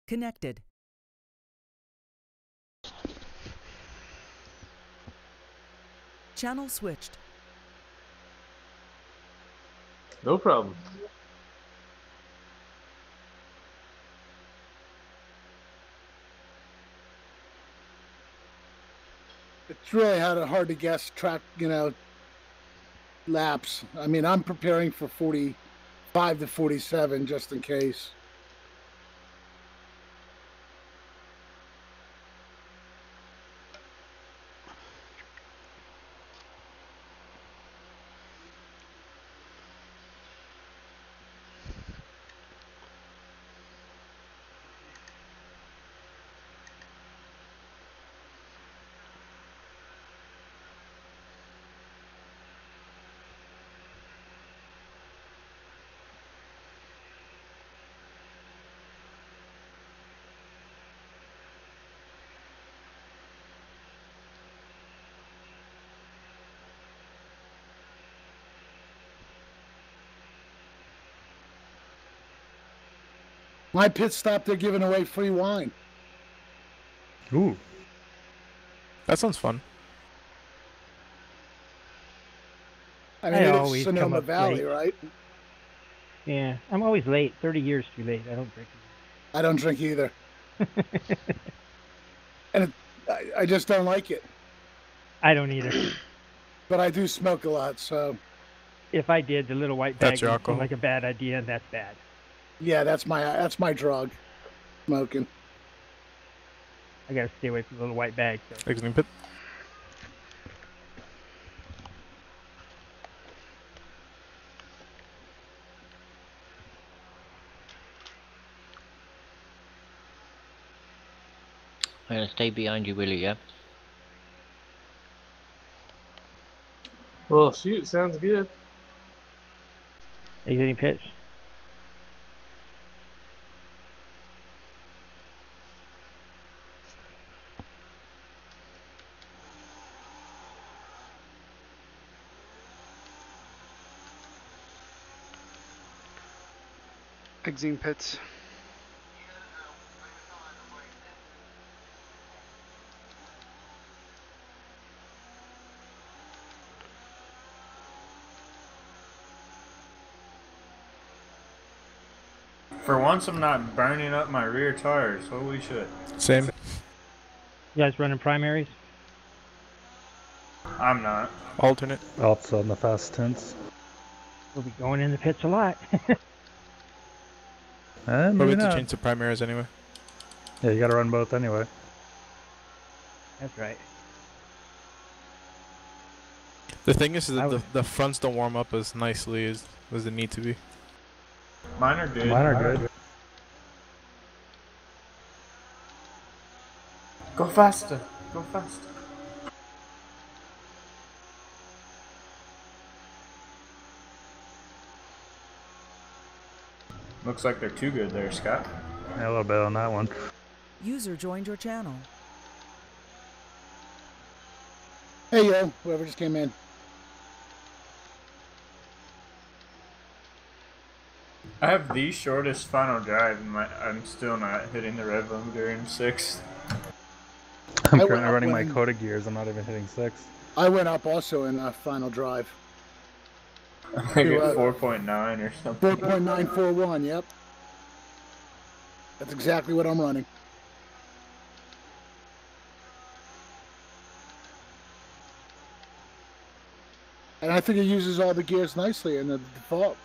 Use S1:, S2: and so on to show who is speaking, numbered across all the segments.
S1: Connected. Channel switched.
S2: No problem.
S3: It's really hard to guess track, laps. I mean, I'm preparing for 45 to 47 just in case. My pit stop, they're giving away free wine.
S4: Ooh. That sounds fun.
S3: I mean,
S5: I
S3: it is
S5: always come
S3: Sonoma
S5: up
S3: Valley,
S5: late.
S3: right?
S5: Yeah, I'm always late. 30 years too late. I don't drink.
S3: I don't drink either. And I just don't like it.
S5: I don't either.
S3: But I do smoke a lot, so.
S5: If I did, the little white
S4: That's
S5: bag
S4: your
S5: would
S4: alcohol.
S5: seem like a bad idea, and that's bad.
S3: Yeah, that's my drug. Smoking.
S5: I gotta stay away from the little white bag. So.
S4: Exiting pit.
S6: I'm gonna stay behind you, Willie, yeah?
S2: Well, shoot, sounds good.
S5: Exiting pitch.
S7: Exiting pits.
S8: For once, I'm not burning up my rear tires. Holy shit.
S4: Same.
S5: You guys running primaries?
S8: I'm not.
S4: Alternate.
S9: Also on the fast tents.
S5: We'll be going in the pits a lot.
S4: Probably
S9: Maybe
S4: have to
S9: not.
S4: change to primaries anyway.
S9: Yeah, you gotta run both anyway.
S5: That's right.
S4: The thing is that the fronts don't warm up as nicely as they need to be.
S8: Mine are good.
S9: Mine are good.
S8: Go faster. Go faster. Looks like they're too good there, Scott.
S9: Yeah, a little bit on that one.
S1: User joined your channel.
S3: Hey, yo, whoever just came in.
S8: I have the shortest final drive, and I'm still not hitting the red limiter in 6th.
S9: I'm currently running my Coda gears. I'm not even hitting 6.
S3: I went up also in final drive.
S8: I think it's 4.9 or something.
S3: 4.941, yep. That's exactly what I'm running. And I think it uses all the gears nicely in the default.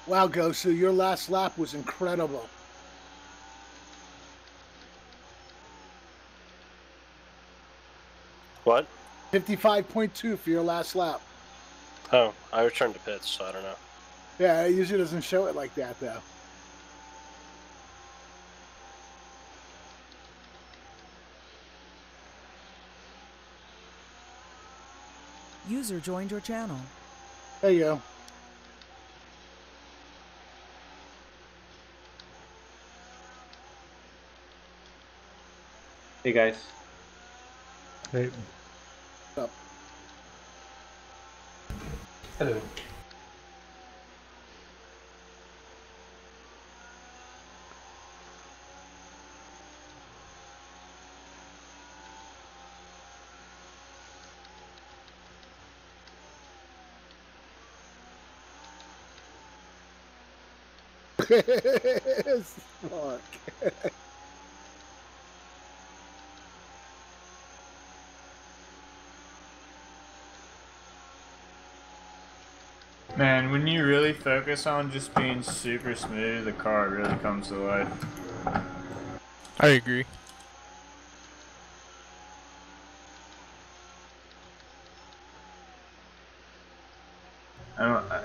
S3: Wow, Gosu, your last lap was incredible.
S7: What?
S3: 55.2 for your last lap.
S7: Oh, I returned to pits, so I don't know.
S3: Yeah, it usually doesn't show it like that, though.
S1: User joined your channel.
S3: There you go.
S10: Hey guys.
S9: Hey.
S3: What's up?
S10: Hello.
S3: Fuck.
S8: Man, when you really focus on just being super smooth, the car really comes to life.
S4: I agree.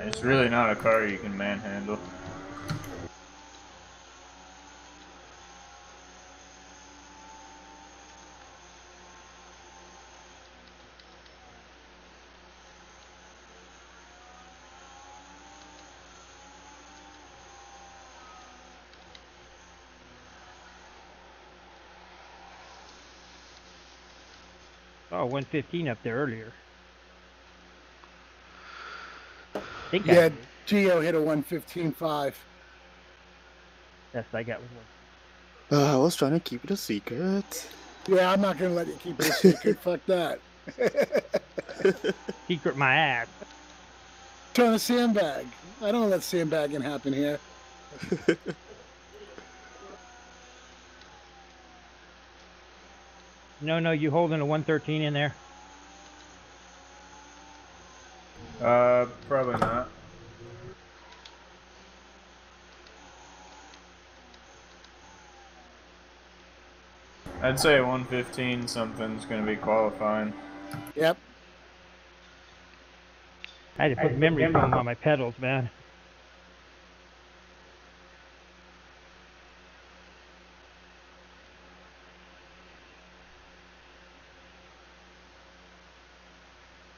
S8: It's really not a car you can manhandle.
S5: Oh, 115 up there earlier. Think
S3: Yeah,
S5: I did.
S3: Gio hit a 115.5.
S5: Best I got was one.
S11: I was trying to keep it a secret.
S3: Yeah, I'm not going to let you keep it a secret. Fuck that.
S5: Secret my ass.
S3: Trying to sandbag. I don't let sandbagging happen here.
S5: No, you holding a 113 in there?
S8: Probably not. I'd say 115 something's gonna be qualifying.
S3: Yep.
S5: I had to put memory foam on my pedals, man.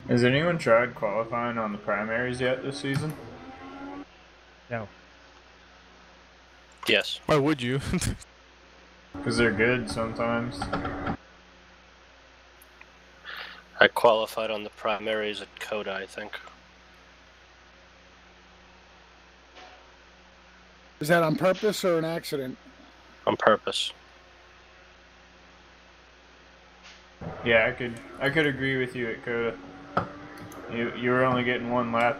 S8: Has anyone tried qualifying on the primaries yet this season?
S5: No.
S7: Yes.
S4: Why would you?
S8: Because they're good sometimes.
S7: I qualified on the primaries at Coda, I think.
S3: Is that on purpose or an accident?
S7: On purpose.
S8: Yeah, I could agree with you at Coda. You were only getting one lap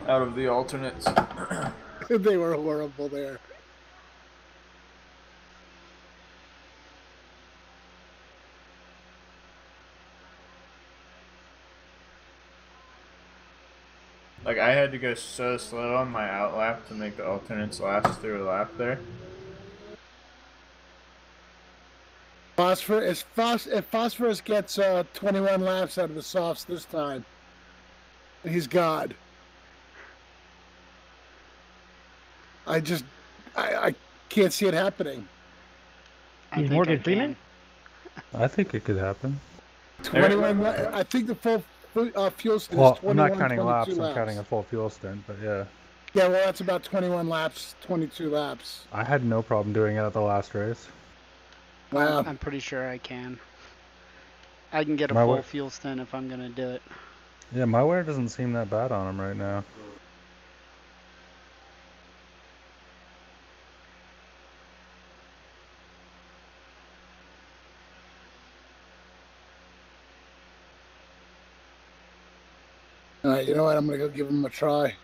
S8: out of the alternates.
S3: They were horrible there.
S8: Like, I had to go so slow on my outlap to make the alternates last through a lap there.
S3: If Phos4us gets 21 laps out of the softs this time, he's God. I can't see it happening.
S5: He's Morgan Freeman?
S9: I think it could happen.
S3: 21. I think the full fuel stint
S9: Well,
S3: is 21.
S9: I'm not counting
S3: 22
S9: laps.
S3: laps.
S9: I'm counting a full fuel stint, but yeah.
S3: Yeah, well, that's about 21 laps, 22 laps.
S9: I had no problem doing it at the last race.
S3: Wow.
S12: I'm pretty sure I can. I can get a
S9: My
S12: full
S9: wa-
S12: fuel stint if I'm gonna do it.
S9: Yeah, my wear doesn't seem that bad on him right now.
S3: All right, you know what? I'm going to go give him a try.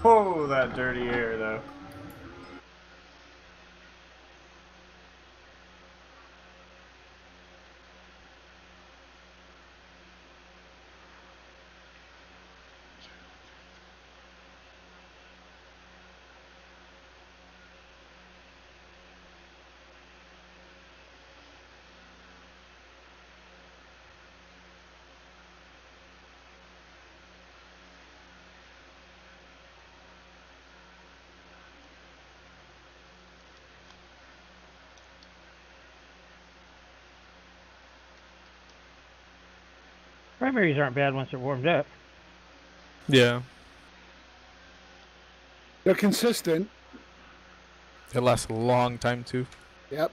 S8: Oh, that dirty air, though.
S5: Primaries aren't bad once they're warmed up.
S4: Yeah.
S3: They're consistent.
S4: It lasts a long time too.
S3: Yep.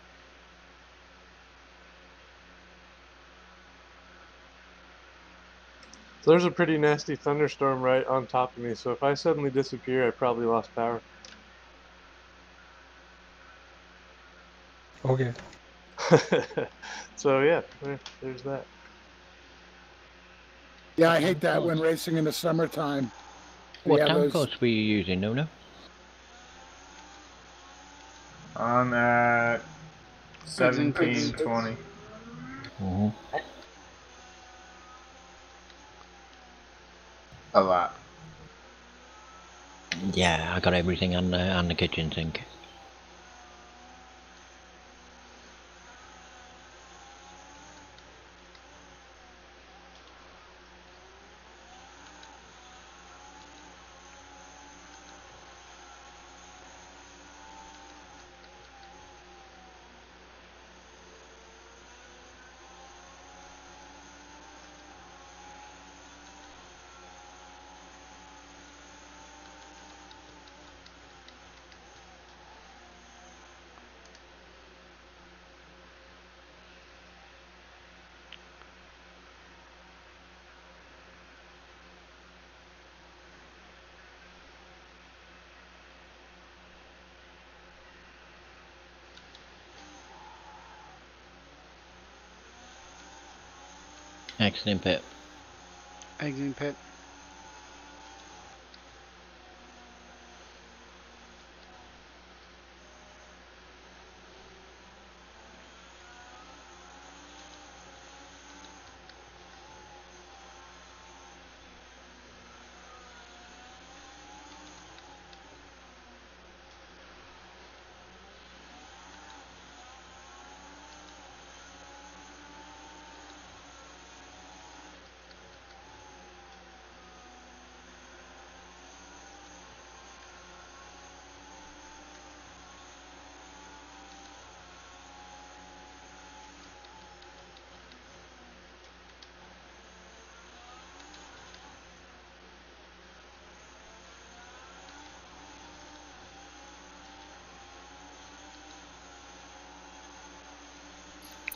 S2: There's a pretty nasty thunderstorm right on top of me, so if I suddenly disappear, I probably lost power.
S9: Okay.
S2: So yeah, there's that.
S3: Yeah, I hate that when racing in the summertime.
S6: What downforce were you using, Nuno?
S8: I'm at 1720.
S6: Mm-hmm.
S8: A lot.
S6: Yeah, I got everything on the kitchen sink. Excellent pit.
S12: Exiting pit.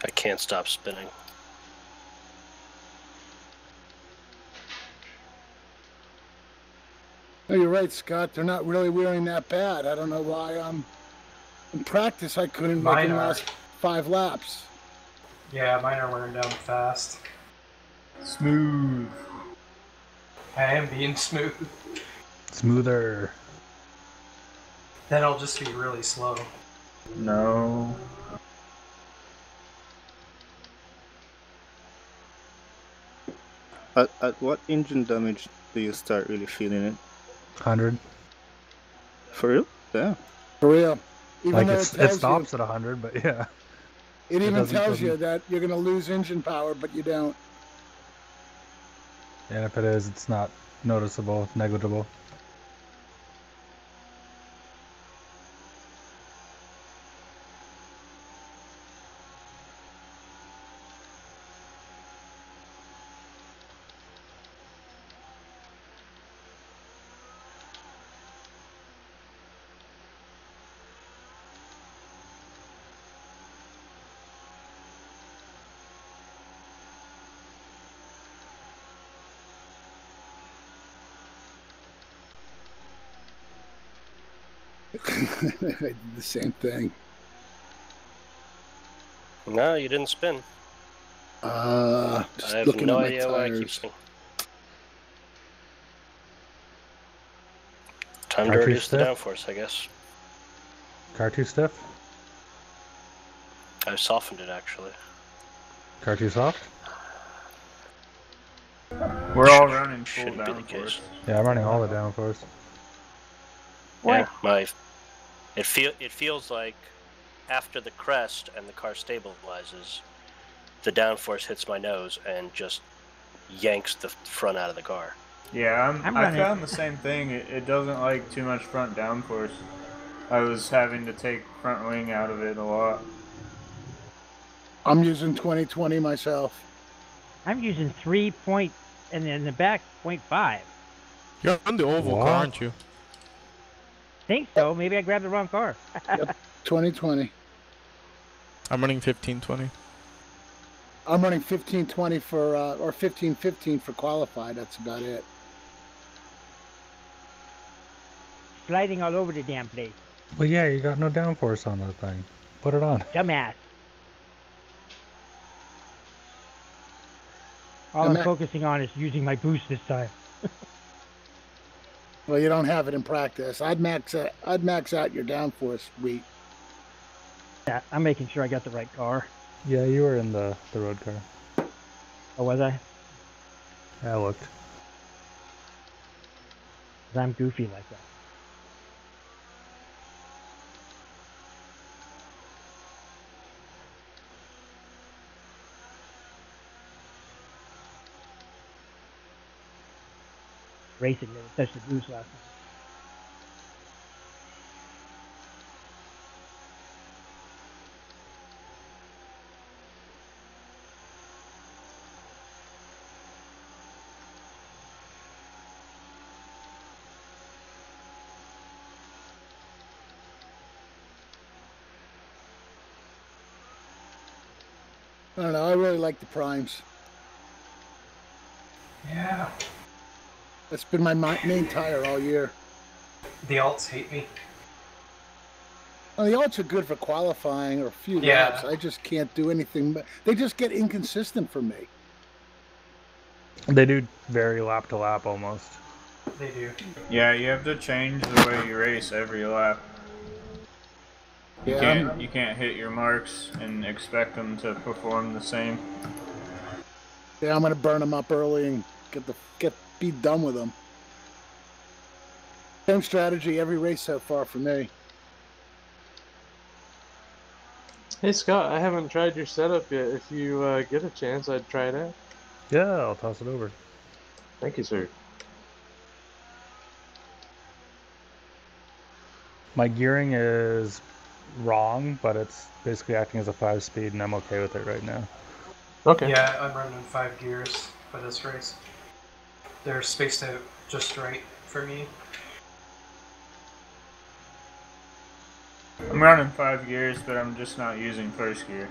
S7: I can't stop spinning.
S3: No, you're right, Scott. They're not really wearing that bad. I don't know why. In practice, I couldn't make them last 5 laps.
S10: Yeah, mine are wearing down fast.
S8: Smooth.
S10: I am being smooth.
S9: Smoother.
S10: Then I'll just be really slow.
S8: No.
S11: At what engine damage do you start really feeling it?
S9: 100.
S11: For real? Yeah.
S3: For real. Even
S9: Like
S3: though
S9: it stops at 100, but yeah.
S3: It even tells
S9: doesn't-
S3: you that you're going to lose engine power, but you don't.
S9: And if it is, it's not noticeable, negligible.
S3: I did the same thing.
S7: No, you didn't spin.
S3: Just
S7: I have
S3: looking
S7: no
S3: at my
S7: idea why I keep
S3: tires.
S7: spinning. Time to
S9: Car too
S7: reduce the
S9: stiff?
S7: downforce, I guess.
S9: Car too stiff?
S7: I softened it, actually.
S9: Car too soft?
S8: We're all running full
S7: Shouldn't be the
S8: downforce.
S7: case.
S9: Yeah, I'm running all the downforce.
S7: Yeah, it feels like after the crest and the car stabilizes, the downforce hits my nose and just yanks the front out of the car.
S8: Yeah,
S5: I'm
S8: I
S5: running.
S8: found the same thing. It doesn't like too much front downforce. I was having to take front wing out of it a lot.
S3: I'm using 2020 myself.
S5: I'm using 3 point, and then in the back 0.5.
S4: You're on the oval car, aren't you?
S5: Think so. Maybe I grabbed the wrong car.
S3: Yep, 2020.
S4: I'm running 1520.
S3: I'm running 1520 for, or 1515 for qualified. That's about it.
S5: Sliding all over the damn place.
S9: Well, yeah, you got no downforce on that thing. Put it on.
S5: Dumbass. All I'm focusing on is using my boost this time.
S3: Well, you don't have it in practice. I'd max out your downforce week.
S5: Yeah, I'm making sure I got the right car.
S9: Yeah, you were in the road car.
S5: Oh, was I?
S9: Yeah, I looked.
S5: 'Cause I'm goofy like that. Racing didn't touch the boost last night.
S3: I don't know. I really like the primes.
S10: Yeah.
S3: That's been my main tire all year.
S10: The alts hate me.
S3: Well, the alts are good for qualifying or a few
S10: Yeah.
S3: laps. I just can't do anything. They just get inconsistent for me.
S9: They do vary lap to lap almost.
S10: They do.
S8: Yeah, you have to change the way you race every lap. You can't hit your marks and expect them to perform the same.
S3: Yeah, I'm gonna burn them up early and be done with them. Same strategy every race so far for me.
S2: Hey Scott, I haven't tried your setup yet. If you get a chance, I'd try it out.
S9: Yeah, I'll toss it over.
S2: Thank you, sir.
S9: My gearing is wrong, but it's basically acting as a 5-speed, and I'm okay with it right now.
S2: Okay.
S10: Yeah, I'm running 5 gears for this race. They're spaced out just right for me.
S8: I'm running 5 gears, but I'm just not using first gear.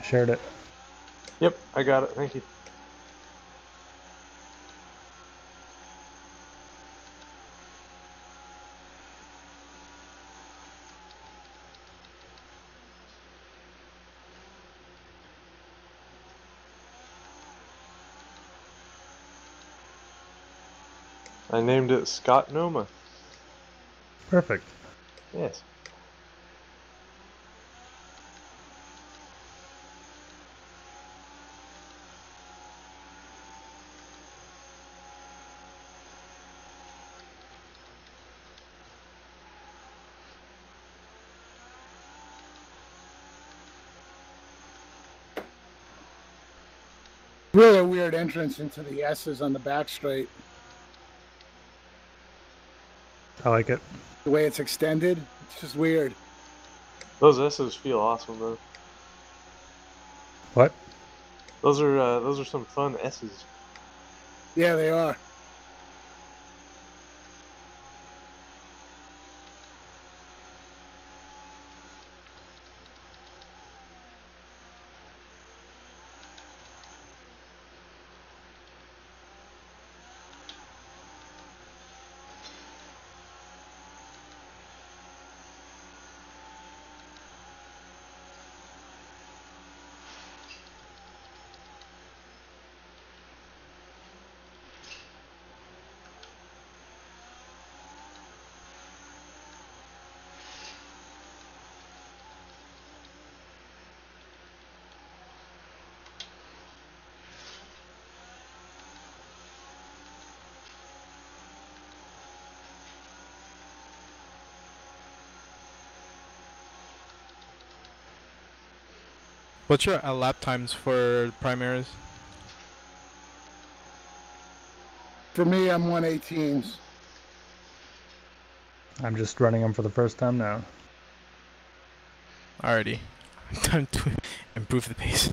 S9: Shared it.
S2: Yep, I got it. Thank you. I named it Scott Noma.
S9: Perfect.
S2: Yes.
S3: Really a weird entrance into the S's on the back straight.
S9: I like it.
S3: The way it's extended, it's just weird.
S2: Those S's feel awesome though.
S9: What?
S2: Those are some fun S's.
S3: Yeah, they are.
S4: What's your lap times for primaries?
S3: For me, I'm 118s.
S9: I'm just running them for the first time now.
S4: Alrighty. Time to improve the pace.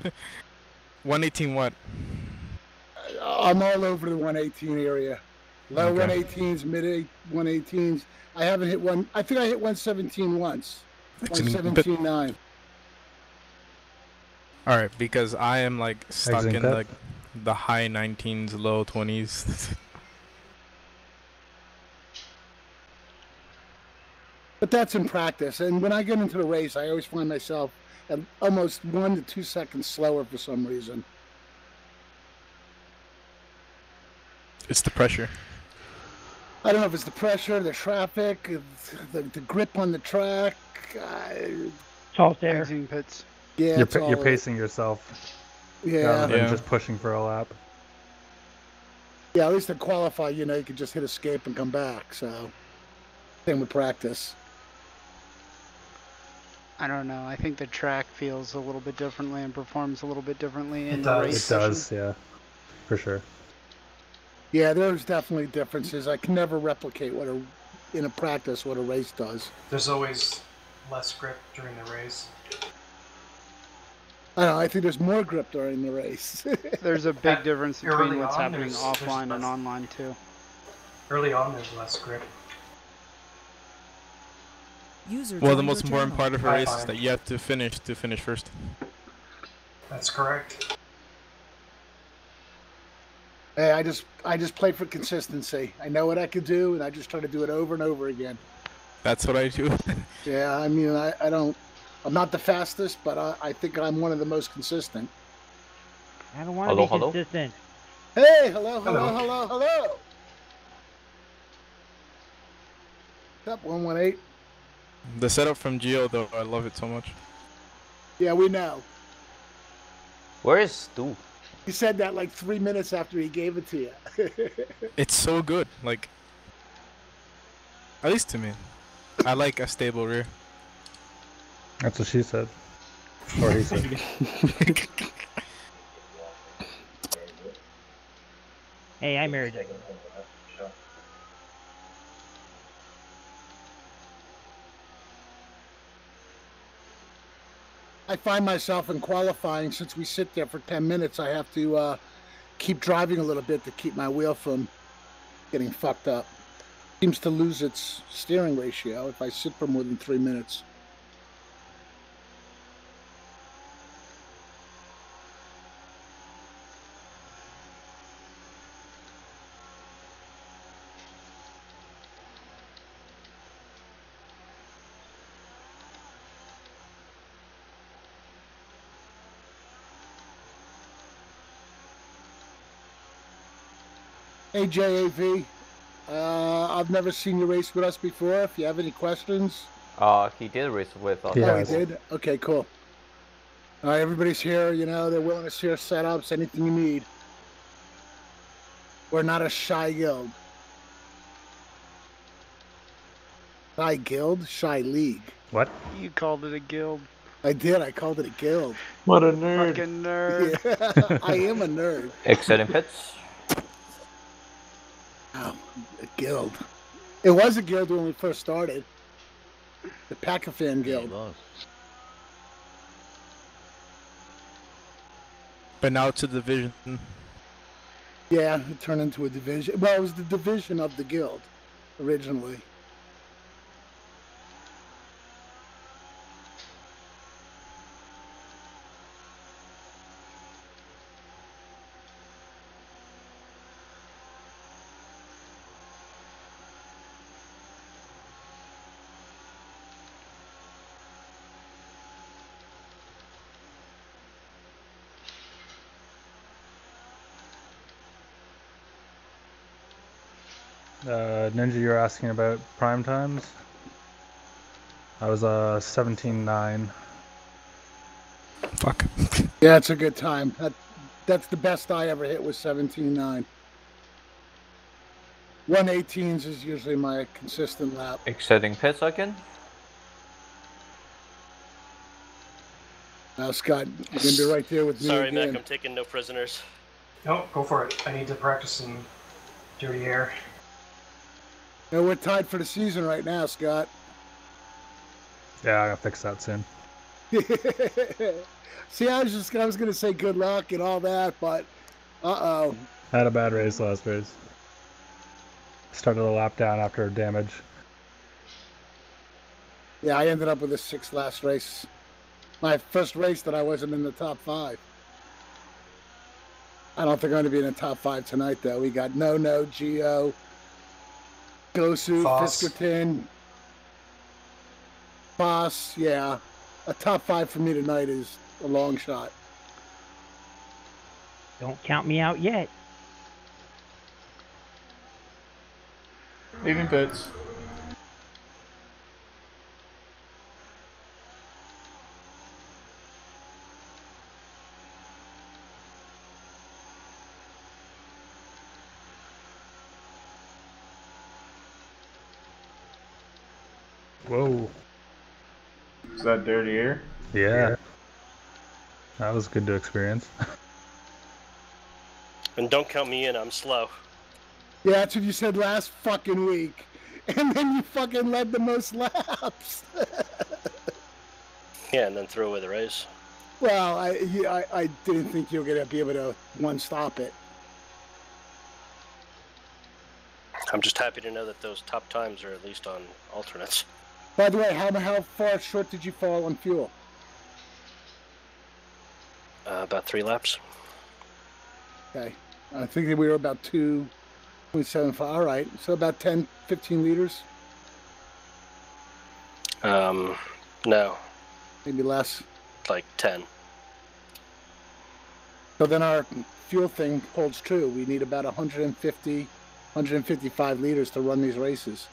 S4: 118 what?
S3: I'm all over the 118 area. Low
S4: Okay.
S3: 118s, mid 118s. I haven't hit one. I think I hit 117 once. 117.9.
S4: Alright, because I am like stuck
S9: Exiting
S4: in
S9: pit.
S4: like the high 19s, low 20s.
S3: But that's in practice. And when I get into the race, I always find myself at almost 1 to 2 seconds slower for some reason.
S4: It's the pressure.
S3: I don't know if it's the pressure, the traffic, the grip on the track.
S5: Salt air.
S12: Exiting pits.
S3: Yeah,
S9: You're pacing yourself.
S3: Yeah.
S9: Rather than just pushing for a lap.
S3: Yeah, at least to qualify, you know, you could just hit escape and come back. So, same with practice.
S12: I don't know. I think the track feels a little bit differently and performs a little bit differently in
S10: It
S12: the
S10: does.
S12: race
S9: It does,
S12: session.
S9: yeah. For sure.
S3: Yeah, there's definitely differences. I can never replicate in a practice what a race does.
S10: There's always less grip during the race.
S3: I don't know, I think there's more grip during the race.
S12: There's a big difference
S10: Early
S12: between what's
S10: on,
S12: happening
S10: there's
S12: offline and
S10: less.
S12: online too.
S10: Early on, there's less grip.
S1: User
S4: Well, the
S1: joined
S4: most
S1: your
S4: important
S1: channel.
S4: part of a race is that you have to finish first.
S10: That's correct.
S3: Hey, I just play for consistency. I know what I can do, and I just try to do it over and over again.
S4: That's what I do.
S3: Yeah, I mean, I'm not the fastest, but I think I'm one of the most consistent.
S5: I don't want to be consistent.
S3: Hey, hello. Up 118.
S4: The setup from Geo, though, I love it so much.
S3: Yeah, we know.
S13: Where is Stu?
S3: He said that like 3 minutes after he gave it to you.
S4: It's so good, like, at least to me. I like a stable rear.
S9: That's what she said. Or he said.
S5: Hey, I married her.
S3: I find myself in qualifying, since we sit there for 10 minutes, I have to keep driving a little bit to keep my wheel from getting fucked up. Seems to lose its steering ratio if I sit for more than 3 minutes. Hey, JAV. I've never seen you race with us before. If you have any questions.
S13: He did race with us.
S3: Oh, he did? Okay, cool. All right, everybody's here. You know, they're willing to share setups, anything you need. We're not a shy guild. Shy guild? Shy league.
S9: What?
S12: You called it a guild.
S3: I did. I called it a guild.
S2: What a nerd.
S12: Fucking nerd.
S3: Yeah, I am a nerd.
S13: Exiting pits.
S3: Oh, a guild. It was a guild when we first started. The Pack-a-Fan Guild.
S4: But now it's a division.
S3: Yeah, it turned into a division. Well, it was the division of the guild originally.
S9: Ninja, you're asking about prime times? I was 17.9.
S4: Fuck.
S3: Yeah, it's a good time. That's the best I ever hit was 17.9. 118s is usually my consistent lap.
S13: Exiting pits again.
S3: Now, Scott, you're going to be right there with me
S7: Sorry,
S3: again.
S7: Mac, I'm taking no prisoners.
S10: No, go for it. I need to practice some dirty air.
S3: Yeah, we're tied for the season right now, Scott.
S9: Yeah, I'll fix that soon.
S3: See, I was going to say good luck and all that, but uh-oh.
S9: I had a bad race last race. Started a lap down after damage.
S3: Yeah, I ended up with a 6th last race. My first race that I wasn't in the top 5. I don't think I'm going to be in the top 5 tonight, though. We got No, Geo, Gosu, Fiskerton, Phos. Yeah, a top 5 for me tonight is a long shot.
S5: Don't count me out yet.
S8: Leaving pits.
S9: Whoa.
S8: Is that dirty air?
S9: Yeah. That was good to experience.
S7: And don't count me in, I'm slow.
S3: Yeah, that's what you said last fucking week. And then you fucking led the most laps.
S7: Yeah, and then threw away the race.
S3: Well, I didn't think you were going to be able to one-stop it.
S7: I'm just happy to know that those top times are at least on alternates.
S3: By the way, how far short did you fall on fuel?
S7: About 3 laps.
S3: Okay. I think that we were about 2.75. All right. So about 10, 15 liters?
S7: No.
S3: Maybe less.
S7: Like 10.
S3: So then our fuel thing holds true. We need about 150, 155 liters to run these races.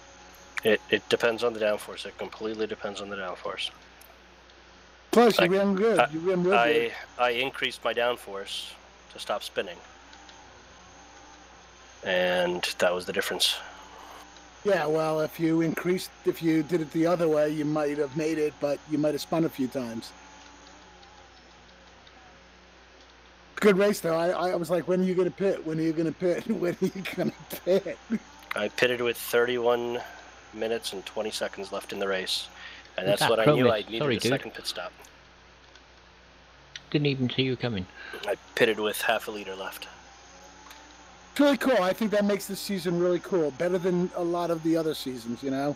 S7: It depends on the downforce. It completely depends on the downforce.
S3: Plus, you ran good. You ran real good.
S7: I increased my downforce to stop spinning. And that was the difference.
S3: Yeah, well, if you did it the other way, you might have made it, but you might have spun a few times. Good race, though. I was like, when are you going to pit? When are you going to pit? When are you going to pit?
S7: I pitted with 31 minutes and 20 seconds left in the race. And that's
S6: that
S7: what I
S6: promise?
S7: knew I needed.
S6: Sorry,
S7: a
S6: dude.
S7: second pit stop.
S6: Didn't even see you coming.
S7: I pitted with half a liter left.
S3: It's really cool. I think that makes this season really cool. Better than a lot of the other seasons, you know?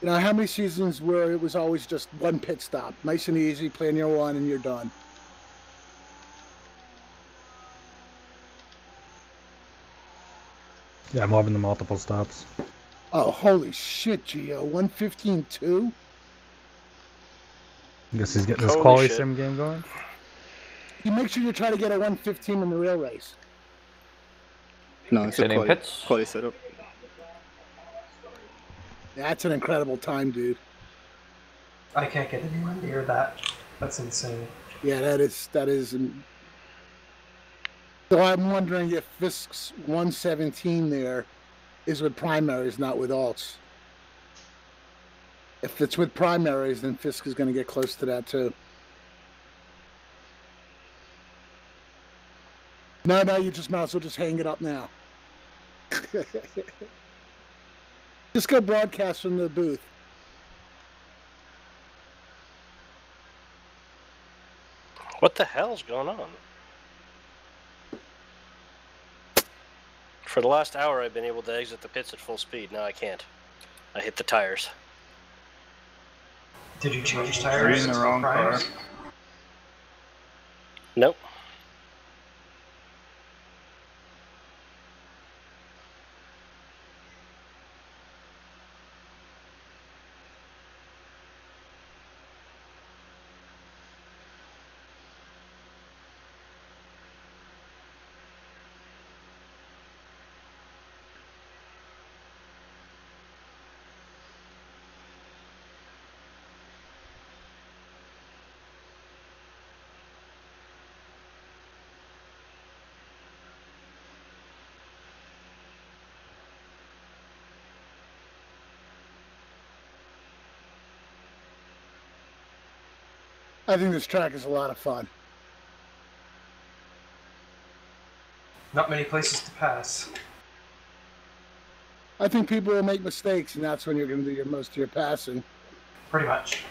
S3: You know, how many seasons where it was always just one pit stop? Nice and easy, plan your one, and you're done.
S9: Yeah, I'm loving the multiple stops.
S3: Oh, holy shit, Gio. 115.2?
S9: I guess he's getting his
S7: Holy
S9: quality
S7: shit.
S9: sim game going.
S3: You make sure you try to get a 115 in the real race.
S11: No, it's a
S13: Sitting pits?
S11: quality setup.
S3: That's an incredible time, dude.
S10: I can't get anywhere near that. That's insane.
S3: Yeah, that is. So I'm wondering if Fisk's 117 there is with primaries, not with alts. If it's with primaries, then Fisk is going to get close to that too. No, you just might as well just hang it up now. Just go broadcast from the booth.
S7: What the hell's going on? For the last hour, I've been able to exit the pits at full speed. Now I can't. I hit the tires.
S10: Did you change
S8: Are you
S10: tires?
S8: in the wrong car?
S7: Nope.
S3: I think this track is a lot of fun.
S10: Not many places to pass.
S3: I think people will make mistakes, and that's when you're going to do most of your passing.
S10: Pretty much.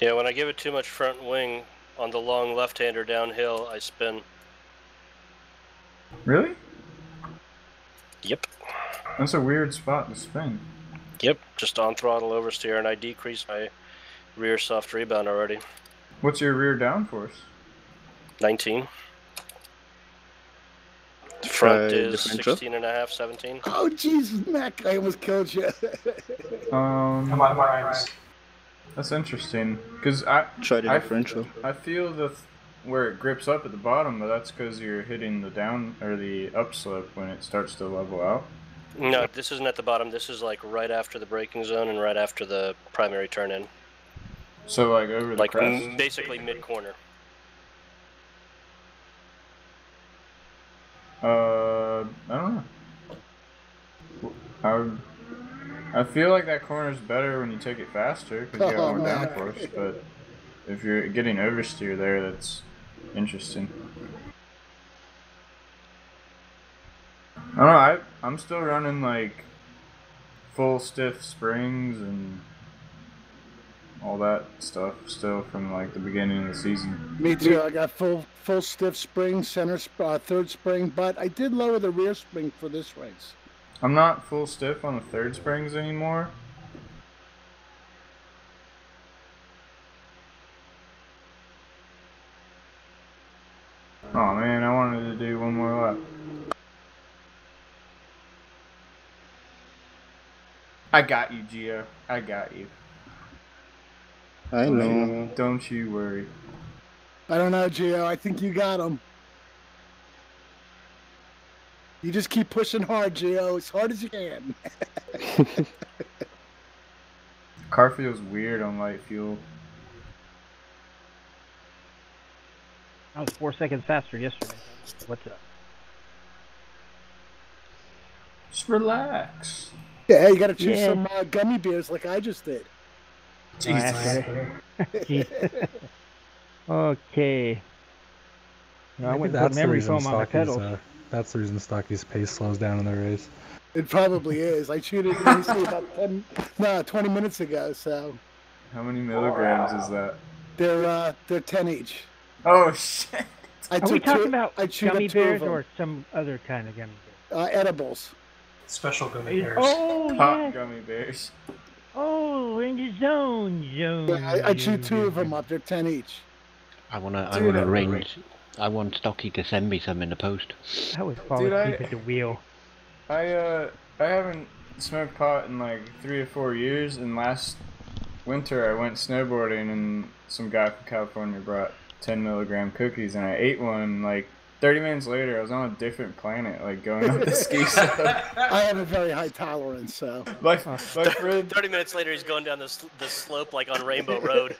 S7: Yeah, when I give it too much front wing on the long left-hander downhill, I spin.
S8: Really?
S7: Yep.
S8: That's a weird spot to spin.
S7: Yep, just on throttle oversteer, and I decrease my rear soft rebound already.
S8: What's your rear downforce?
S7: 19. Front is 16 and a half, 17.
S3: Oh, Jesus, Mac, I almost killed you.
S10: Come on, Brian's.
S8: That's interesting, because I
S11: differential.
S8: I feel where it grips up at the bottom, but that's because you're hitting the down or the upslope when it starts to level out.
S7: No, this isn't at the bottom. This is like right after the braking zone and right after the primary turn in.
S8: So like over the crest?
S7: Basically mid corner.
S8: I don't know. I feel like that corner's better when you take it faster because you have more downforce, but if you're getting oversteer there, that's interesting. I don't know, I'm still running like full stiff springs and all that stuff still from like the beginning of the season.
S3: Me too. I got full stiff spring, center third spring, but I did lower the rear spring for this race.
S8: I'm not full stiff on the third springs anymore. Oh man, I wanted to do one more lap. I got you, Gio. I got you.
S11: I know.
S8: Don't you worry.
S3: I don't know, Gio. I think you got him. You just keep pushing hard, Gio, as hard as you can.
S8: Car feels weird on light fuel.
S5: I was 4 seconds faster yesterday. What's up?
S8: Just relax.
S3: Yeah, you gotta choose some gummy bears like I just did.
S8: Jesus.
S5: Okay. No, I went
S9: That's
S5: put memory foam on my pedals.
S9: That's the reason Stocky's pace slows down in the race.
S3: It probably is. I tuned it about 20 minutes ago, so.
S8: How many milligrams is that?
S3: They're 10 each.
S8: Oh shit!
S5: Are we talking about gummy bears or some other kind of gummy bears?
S3: Edibles.
S10: Special gummy bears.
S5: Oh,
S8: Pop gummy bears.
S5: Oh, we're in the zone.
S3: Yeah, I chewed 2 of them up. They're 10 each.
S6: I wanna arrange. I want Stocky to send me some in the post.
S5: I was falling asleep at the wheel.
S8: I haven't smoked pot in like 3 or 4 years, and last winter I went snowboarding and some guy from California brought 10 milligram cookies and I ate one, and like 30 minutes later I was on a different planet, like going up the ski slope.
S3: I have a very high tolerance, so.
S8: My friend,
S7: 30 minutes later he's going down the slope like on Rainbow Road.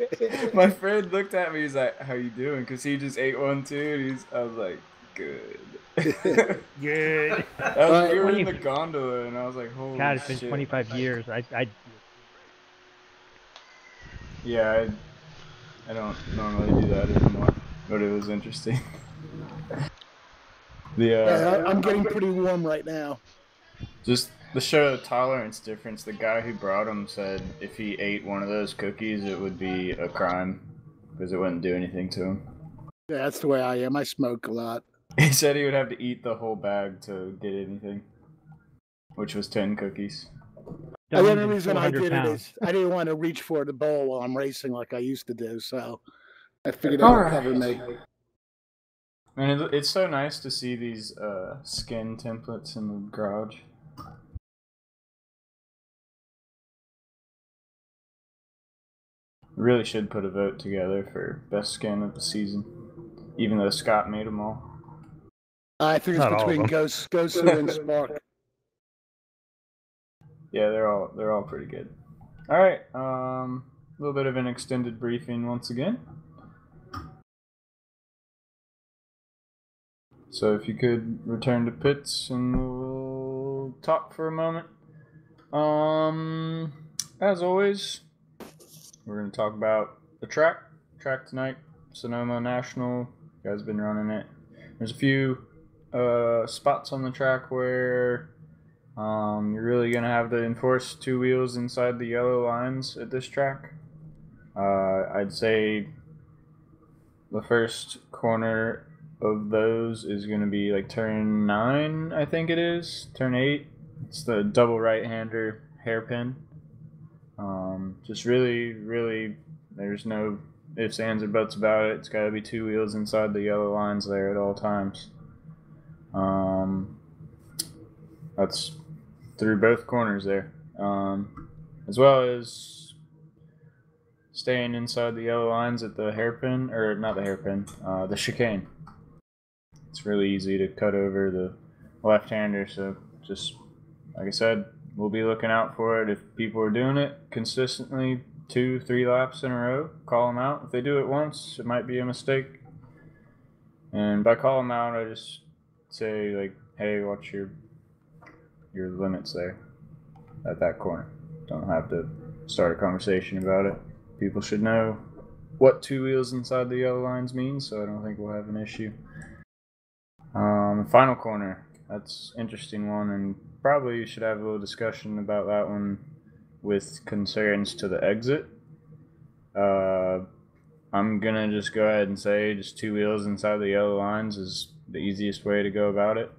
S8: My friend looked at me, he's like, "How you doing?" Because he just ate one too, and I was like, "Good."
S5: Good.
S8: We were in the gondola, and I was like, "Holy
S5: God, it's been
S8: shit.
S5: 25 years.
S8: Yeah, I don't normally do that anymore, but it was interesting.
S3: I'm getting pretty warm right now.
S8: Just to show the tolerance difference, the guy who brought him said if he ate one of those cookies, it would be a crime because it wouldn't do anything to him.
S3: Yeah, that's the way I am. I smoke a lot.
S8: He said he would have to eat the whole bag to get anything, which was 10 cookies.
S3: The only reason I did it is I didn't want to reach for the bowl while I'm racing like I used to do, so I figured that would cover me.
S8: And it's so nice to see these skin templates in the garage. really should put a vote together for best skin of the season, even though Scott made them all.
S3: I think it's between Gosu and Spark.
S8: Yeah, they're all pretty good. All right, a little bit of an extended briefing once again. So if you could return to pits and we'll talk for a moment. As always, we're going to talk about the track tonight, Sonoma National. You guys have been running it. There's a few spots on the track where you're really going to have to enforce 2 wheels inside the yellow lines at this track. I'd say the first corner of those is going to be like turn 9, I think it is. Turn 8. It's the double right-hander hairpin. Just really, there's no ifs, ands, or buts about it. It's got to be 2 wheels inside the yellow lines there at all times. That's through both corners there. As well as staying inside the yellow lines at the hairpin, or not the hairpin, the chicane. It's really easy to cut over the left-hander, so just, like I said, we'll be looking out for it. If people are doing it consistently 2-3 laps in a row, call them out. If they do it once, it might be a mistake. And by call them out, I just say, like, hey, watch your limits there at that corner. Don't have to start a conversation about it. People should know what 2 wheels inside the yellow lines means, so I don't think we'll have an issue. Final corner. That's an interesting one, and probably you should have a little discussion about that one with concerns to the exit. I'm gonna just go ahead and say just 2 wheels inside the yellow lines is the easiest way to go about it.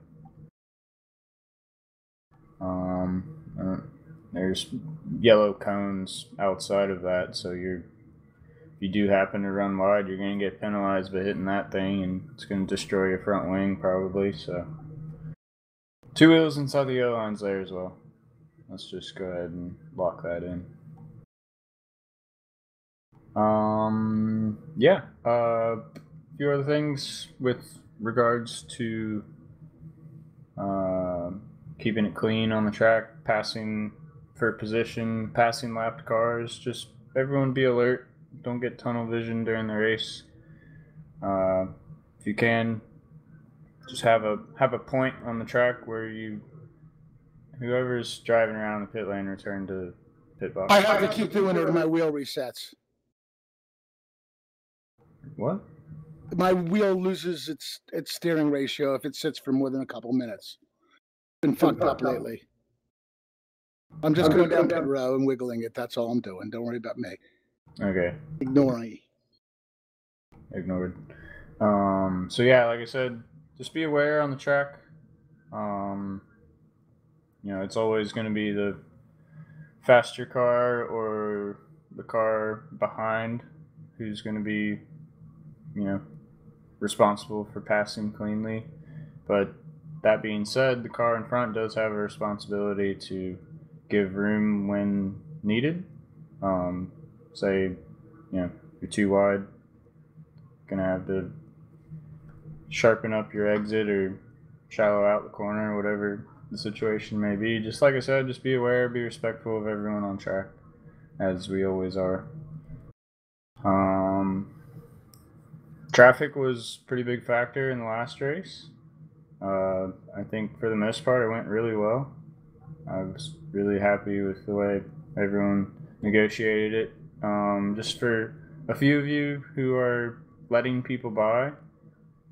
S8: There's yellow cones outside of that, so if you do happen to run wide, you're gonna get penalized by hitting that thing, and it's gonna destroy your front wing probably. So 2 wheels inside the yellow lines there as well. Let's just go ahead and lock that in. Yeah, a few other things with regards to keeping it clean on the track, passing for position, passing lapped cars. Just everyone be alert. Don't get tunnel vision during the race. If you can, just have a point on the track where whoever's driving around the pit lane return to pit box.
S3: I have to keep doing it when my wheel resets.
S8: What?
S3: My wheel loses its steering ratio if it sits for more than a couple minutes. Been fucked up lately. I'm just going down pit row and wiggling it. That's all I'm doing. Don't worry about me.
S8: Okay.
S3: Ignoring.
S8: Ignored. So yeah, like I said, just be aware on the track. It's always going to be the faster car or the car behind who's going to be, responsible for passing cleanly. But that being said, the car in front does have a responsibility to give room when needed. Say, you're too wide, gonna have to sharpen up your exit or shallow out the corner, whatever the situation may be. Just like I said, just be aware, be respectful of everyone on track, as we always are. Traffic was a pretty big factor in the last race. I think for the most part it went really well. I was really happy with the way everyone negotiated it. Just for a few of you who are letting people by,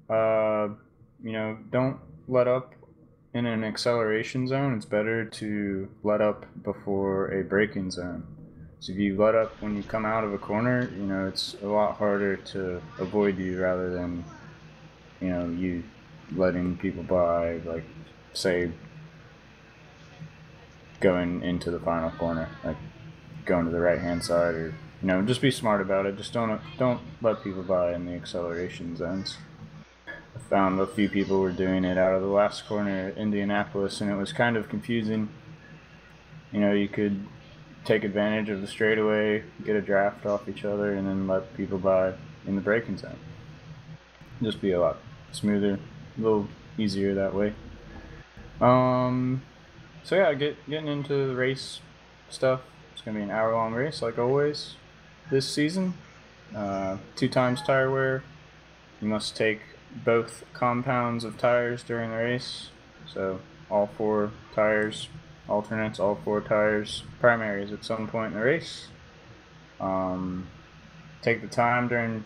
S8: don't let up in an acceleration zone. It's better to let up before a braking zone. So if you let up when you come out of a corner, it's a lot harder to avoid you rather than, you letting people by, like, say, going into the final corner, like going to the right-hand side, or just be smart about it. Just don't let people by in the acceleration zones. I found a few people were doing it out of the last corner at Indianapolis, and it was kind of confusing. You could take advantage of the straightaway, get a draft off each other, and then let people by in the braking zone. Just be a lot smoother, a little easier that way. So yeah, getting into the race stuff. It's gonna be an hour-long race, like always, this season. 2 times tire wear. You must take both compounds of tires during the race. So all 4 tires, alternates, all 4 tires, primaries at some point in the race. Take the time during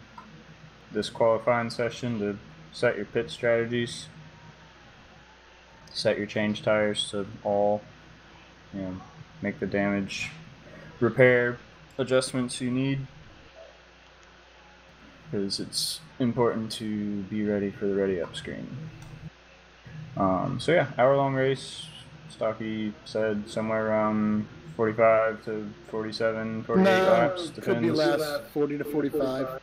S8: this qualifying session to set your pit strategies. Set your change tires to all, make the damage repair adjustments you need, because it's important to be ready for the ready up screen. So yeah, hour-long race. Stocky said somewhere around 45 to 47, 48 laps. Depends.
S3: Could be less, 40 to 45.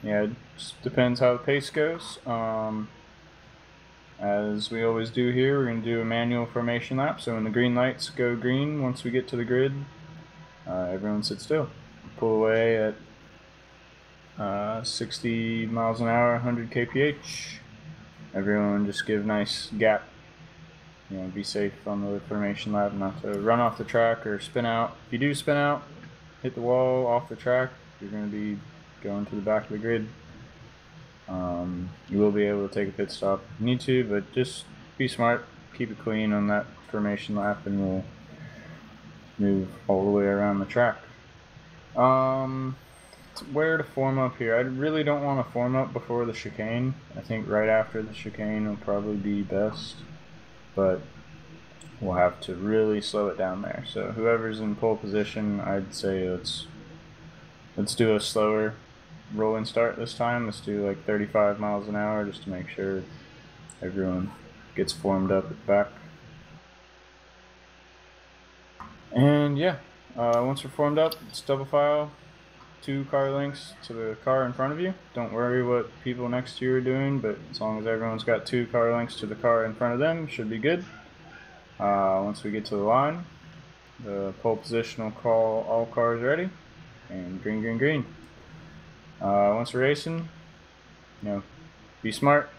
S8: Yeah, it just depends how the pace goes. As we always do here, we're going to do a manual formation lap. So when the green lights go green, once we get to the grid, everyone sit still. Pull away at 60 miles an hour, 100 kph. Everyone just give nice gap. Be safe on the formation lap, not to run off the track or spin out. If you do spin out, hit the wall off the track, you're going to be going to the back of the grid. You will be able to take a pit stop if you need to, but just be smart, keep it clean on that formation lap, and we'll move all the way around the track. Where to form up here? I really don't want to form up before the chicane. I think right after the chicane will probably be best, but we'll have to really slow it down there. So whoever's in pole position, I'd say let's do a slower rolling start this time. Let's do like 35 miles an hour just to make sure everyone gets formed up at the back. And yeah, once we're formed up, it's double file, 2 car lengths to the car in front of you. Don't worry what people next to you are doing, but as long as everyone's got 2 car lengths to the car in front of them, should be good. Once we get to the line, the pole position will call all cars ready, and green, green, green. Once we're racing, be smart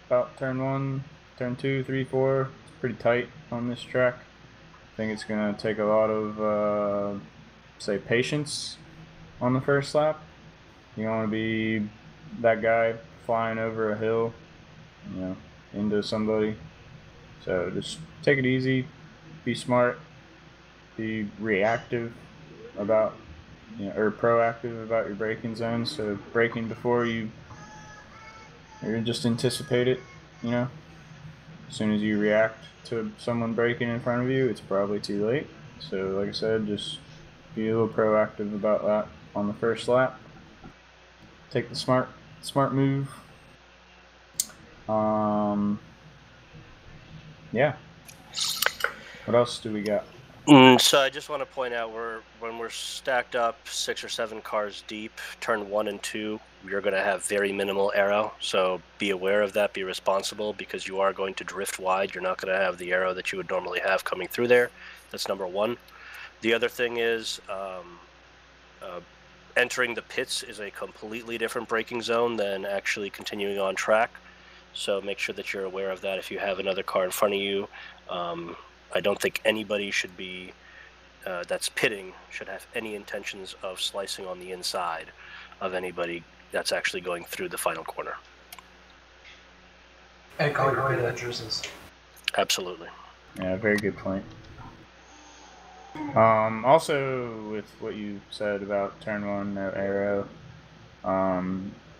S8: about turn 1, turn 2, 3, 4. It's pretty tight on this track. I think it's going to take a lot of, say, patience on the first lap. You don't want to be that guy flying over a hill, into somebody. So just take it easy, be smart, be reactive about, or proactive about your braking zones. So braking before you just anticipate it, As soon as you react to someone braking in front of you, it's probably too late. So like I said, just be a little proactive about that on the first lap. Take the smart move. Yeah. What else do we got?
S7: So I just want to point out, when we're stacked up 6 or 7 cars deep, turn 1 and 2, you're going to have very minimal aero. So be aware of that. Be responsible, because you are going to drift wide. You're not going to have the aero that you would normally have coming through there. That's number 1. The other thing is, entering the pits is a completely different braking zone than actually continuing on track. So make sure that you're aware of that. If you have another car in front of you, I don't think anybody should be, that's pitting, should have any intentions of slicing on the inside of anybody that's actually going through the final corner.
S10: And call your pit entrances.
S7: Absolutely.
S8: Yeah, very good point. Also, with what you said about turn 1, no aero,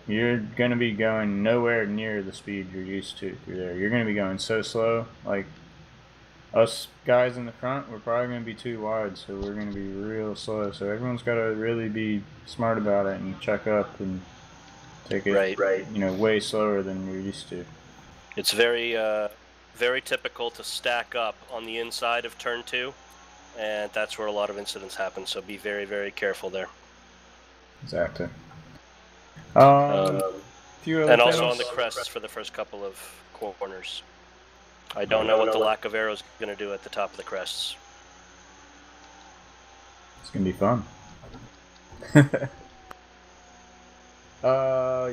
S8: you're going to be going nowhere near the speed you're used to through there. You're going to be going so slow. Like, us guys in the front, we're probably going to be too wide, so we're going to be real slow. So everyone's got to really be smart about it and check up and take it, way slower than you're used to.
S7: It's very, very typical to stack up on the inside of turn 2, and that's where a lot of incidents happen. So be very, very careful there.
S8: Exactly.
S7: And also on the crests for the first couple of corners. I don't know what the lack of aero is going to do at the top of the crests.
S8: It's gonna be fun.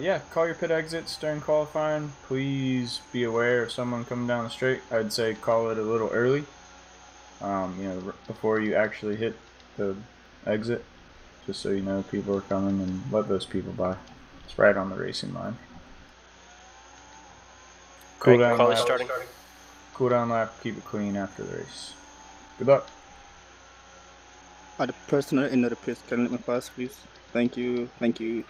S8: Yeah, call your pit exits during qualifying. Please be aware of someone coming down the straight. I'd say call it a little early. Before you actually hit the exit, just so you know people are coming, and let those people by. It's right on the racing line. Cool down lap. Cool down lap. Keep it clean after the race. Good luck.
S11: Are the personnel in the pits can let me pass, please? Thank you. Thank you.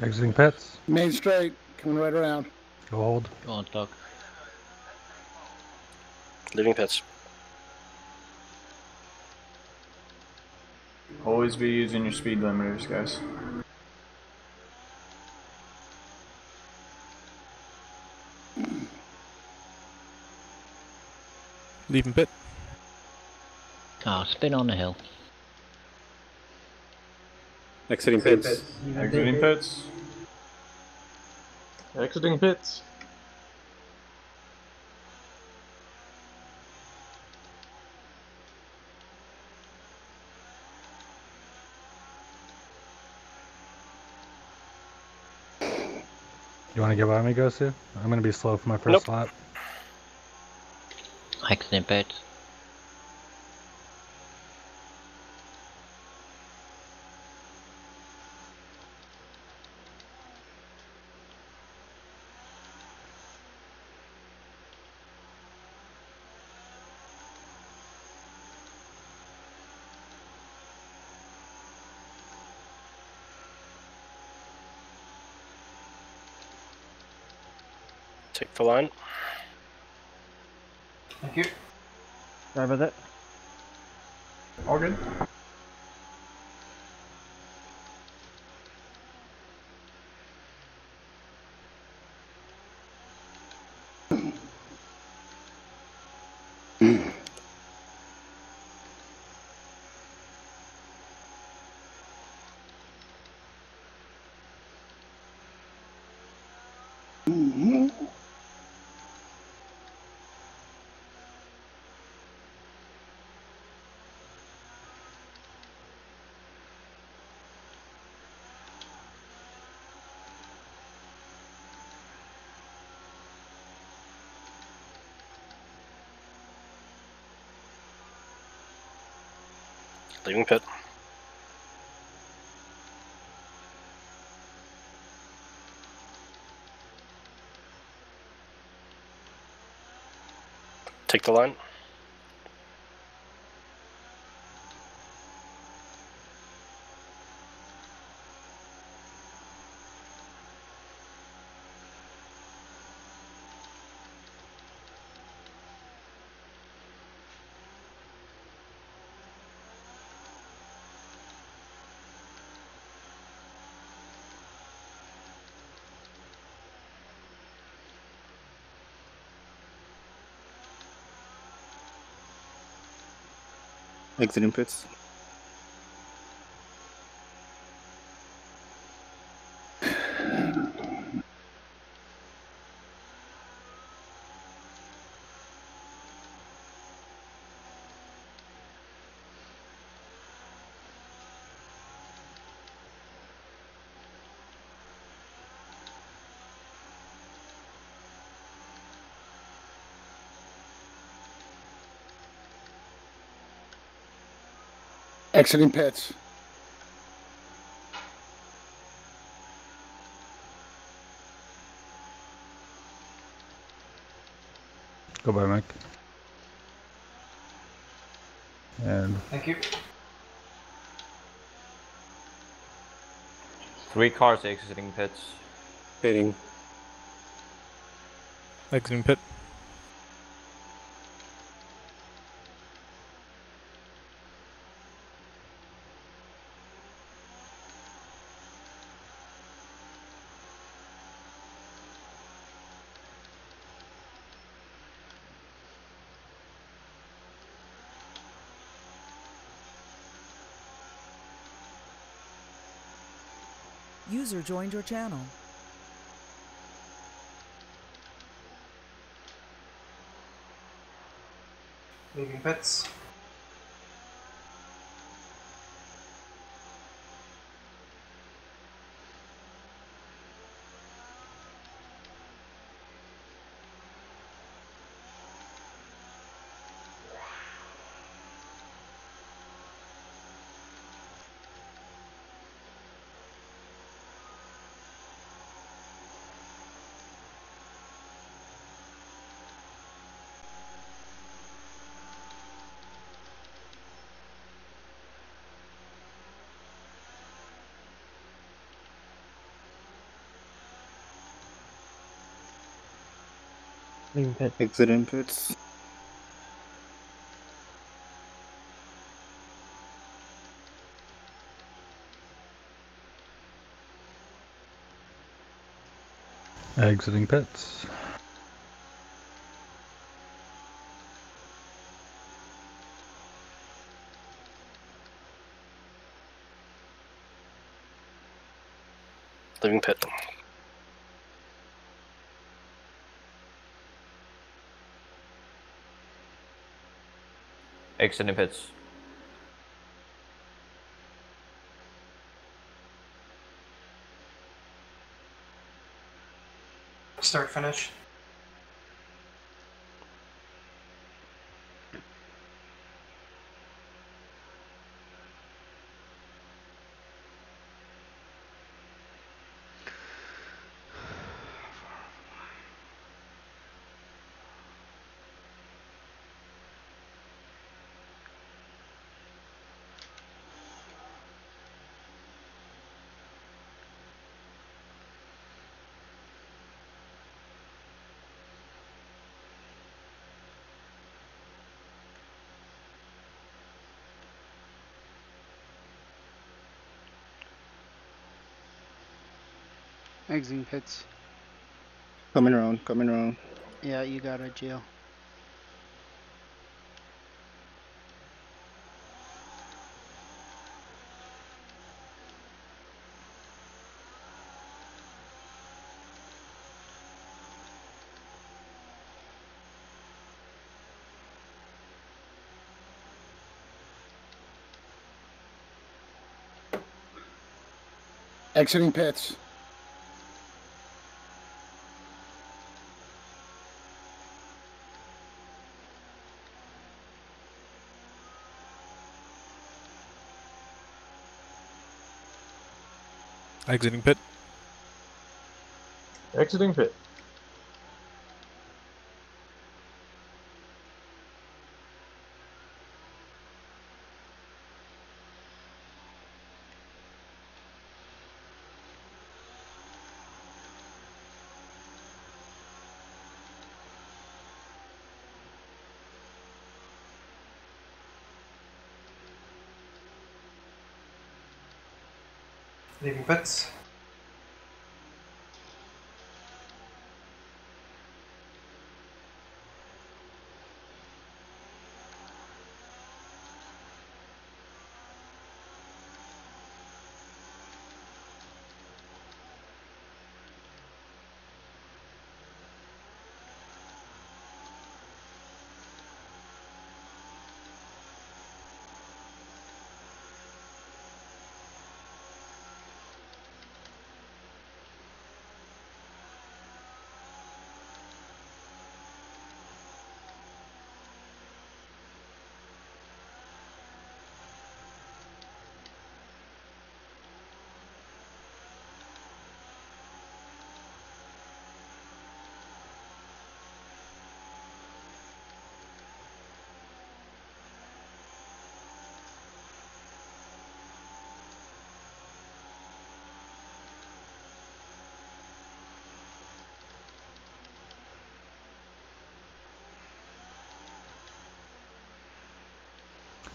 S9: Exiting pits.
S3: Main straight, coming right around.
S9: Go hold.
S6: Go on, Doc.
S7: Leaving pits.
S8: Always be using your speed limiters, guys.
S4: Leaving pit.
S6: Ah, spin on the hill.
S11: Exiting pits.
S8: Exiting pits.
S2: Exiting pits.
S9: You want to get by me, Gosu? I'm going to be slow for my first lap.
S6: Exiting pits.
S7: Take the line.
S10: Thank you.
S5: Sorry about that.
S8: All good.
S7: Leaving pit. Take the line.
S11: Exiting pits.
S3: Exiting pits.
S9: Go by, Mike. And
S10: Thank you.
S13: 3 cars exiting pits.
S11: Pitting.
S4: Exiting pit.
S1: User joined your channel.
S10: Leaving pits.
S5: Leaving pit.
S11: Exiting pits.
S9: Exiting pits.
S7: Leaving pit.
S13: Exiting pits.
S10: Start finish.
S12: Exiting pits.
S11: Coming around, coming around.
S12: Yeah, you got it, Gio.
S3: Exiting pits.
S4: Exiting pit.
S2: Exiting pit.
S10: Leaving pits.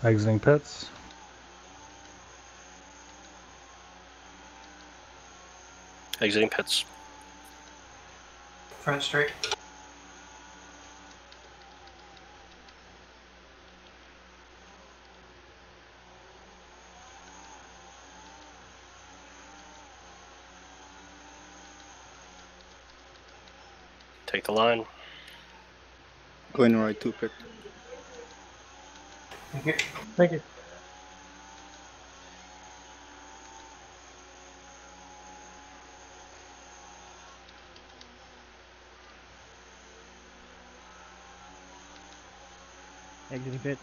S9: Exiting pits.
S7: Exiting pits.
S10: Front straight.
S7: Take the line.
S11: Going right to pit.
S10: Thank you.
S2: Thank you.
S5: Exiting pit.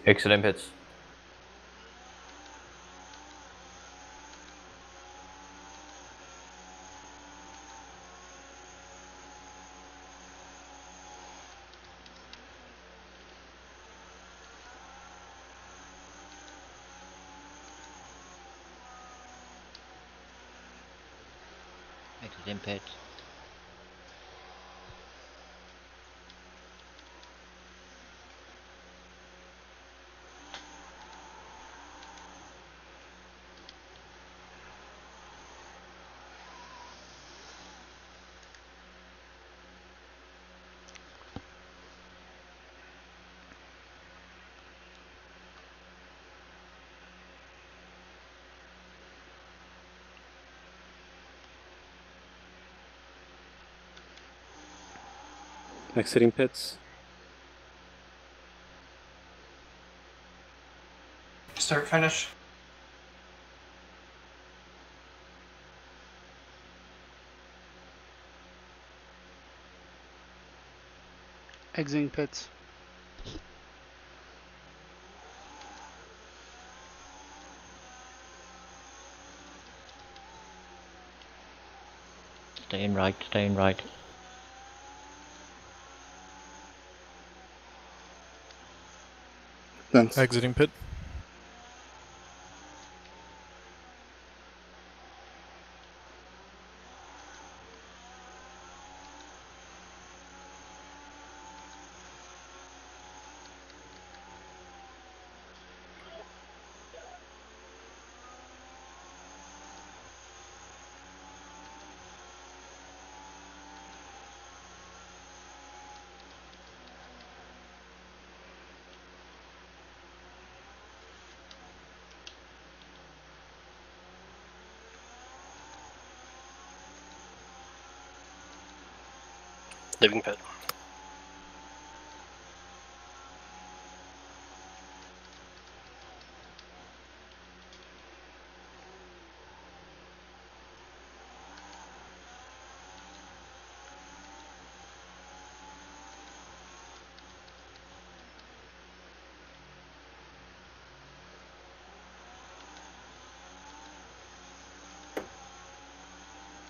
S13: Exiting pits.
S6: Exiting pits.
S11: Exiting pits.
S10: Start finish.
S12: Exiting pits.
S6: Staying right, staying right.
S11: Thanks.
S4: Exiting pit.
S7: Leaving pit.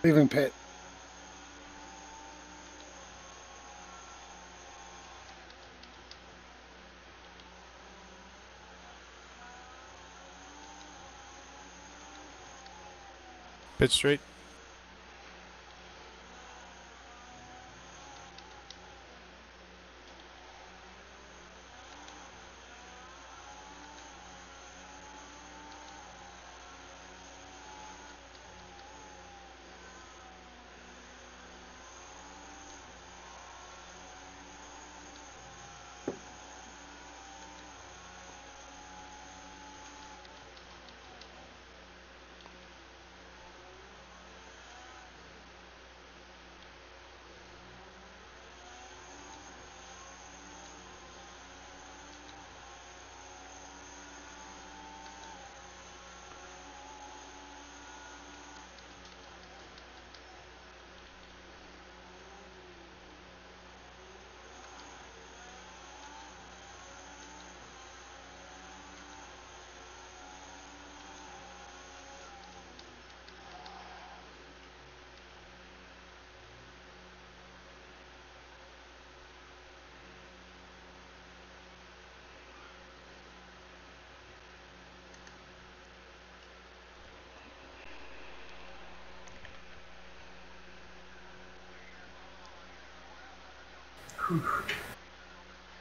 S3: Leaving pit.
S4: Pit straight.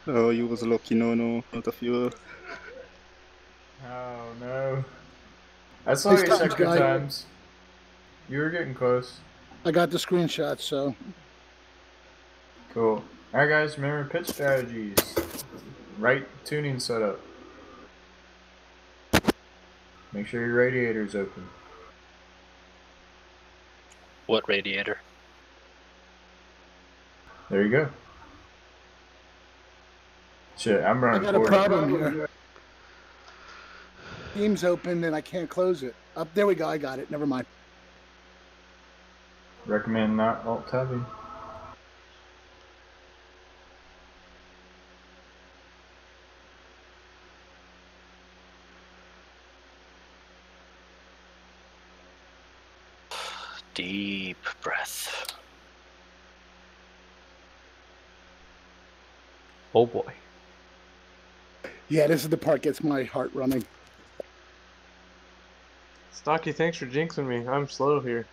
S11: Oh, you was lucky, no, not a few.
S8: Oh no. I saw your sector times. You were getting close.
S3: I got the screenshot, so.
S8: Cool. Alright guys, remember pit strategies. Right tuning setup. Make sure your radiator's open.
S7: What radiator?
S8: There you go. Shit, I'm running
S3: I got
S8: 40.
S3: a problem here. Team's open and I can't close it. Up there we go. I got it. Never mind.
S8: Recommend not alt tabbing.
S7: Deep breath.
S13: Oh boy.
S3: Yeah, this is the part gets my heart running.
S2: Stocky, thanks for jinxing me. I'm slow here.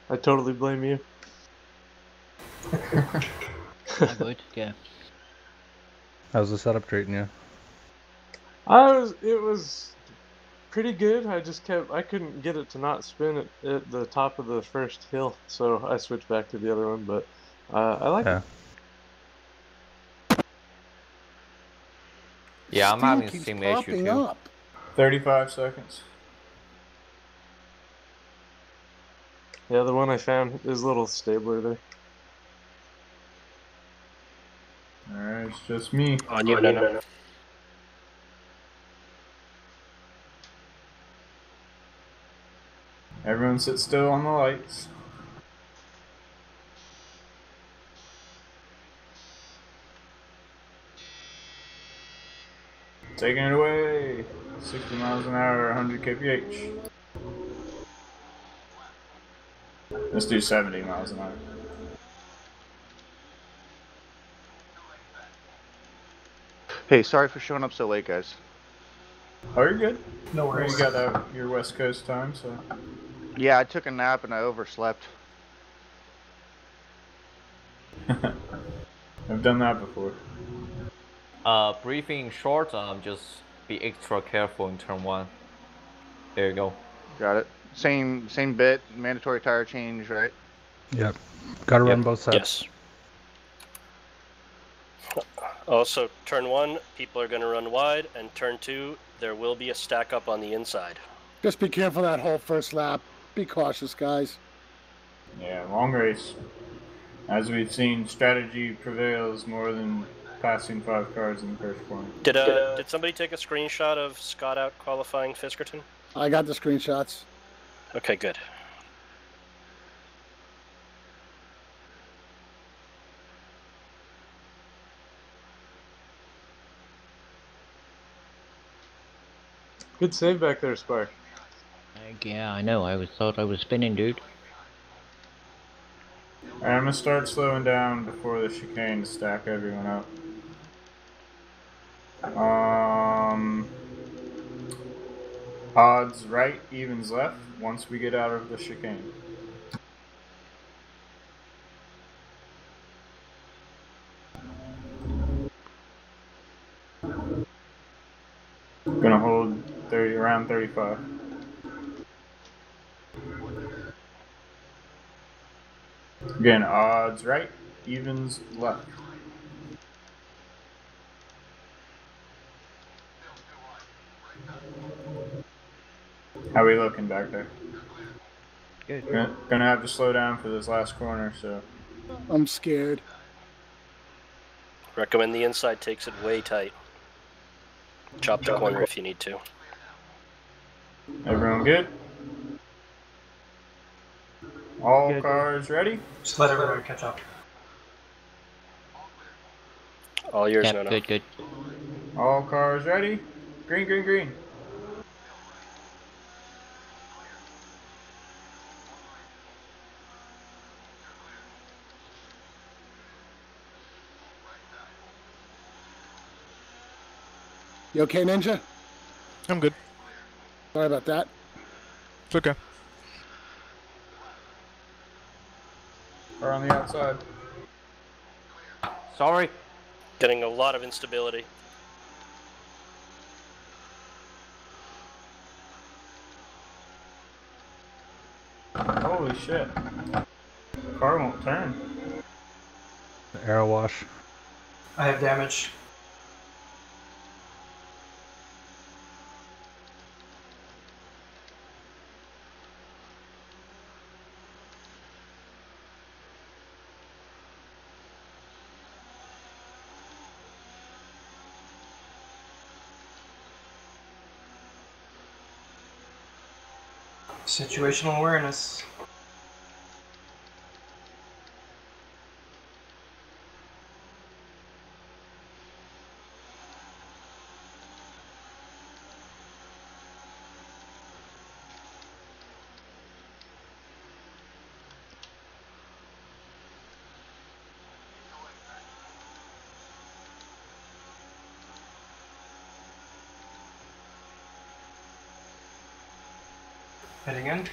S2: I totally blame you.
S6: I would, yeah.
S9: How's the setup treating you?
S2: It was pretty good. I couldn't get it to not spin at the top of the first hill, so I switched back to the other one, but I like it.
S13: Yeah, I'm
S3: Steel
S13: having the
S3: keeps
S13: same issue
S3: popping
S13: too.
S3: up.
S8: 35 seconds.
S2: Yeah, the one I found is a little stabler there.
S8: Alright, it's just me.
S7: On you, no.
S8: Everyone sit still on the lights. Taking it away. 60 miles an hour, 100 kph. Let's do 70 miles an hour.
S14: Hey, sorry for showing up so late, guys.
S8: Oh, you're good.
S10: No worries.
S8: You got your West Coast time, so.
S14: Yeah, I took a nap and I overslept.
S8: I've done that before.
S13: Briefing short, just be extra careful in turn 1. There you go.
S14: Got it. Same bit, mandatory tire change, right?
S9: Yep. Gotta run both sets.
S7: Yes. Also, turn 1, people are going to run wide, and turn 2, there will be a stack up on the inside.
S3: Just be careful that whole first lap. Be cautious, guys.
S8: Yeah, long race. As we've seen, strategy prevails more than passing 5 cars in the first corner.
S7: Did somebody take a screenshot of Scott out qualifying Fiskerton?
S3: I got the screenshots.
S7: Okay, good.
S2: Good save back there, Spark.
S6: Yeah, I know. I thought I was spinning, dude.
S8: Alright, I'm gonna start slowing down before the chicane to stack everyone up. Odds right, evens left once we get out of the chicane. Gonna hold around 35. Again, odds right, evens left. How we looking back there?
S6: Good.
S8: Gonna have to slow down for this last corner, so.
S3: I'm scared.
S7: Recommend the inside takes it way tight. Chop the corner if you need to.
S8: Everyone good? All cars ready?
S10: Just let everyone catch up.
S7: All yours,
S6: Yep,
S7: no.
S6: good.
S8: All cars ready? Green, green, green.
S3: You okay, Ninja?
S4: I'm good.
S3: Sorry about that.
S4: It's okay.
S8: Car on the outside.
S13: Sorry.
S7: Getting a lot of instability.
S8: Holy shit. Car won't turn.
S9: Arrow wash.
S10: I have damage. Situational awareness. Heading in.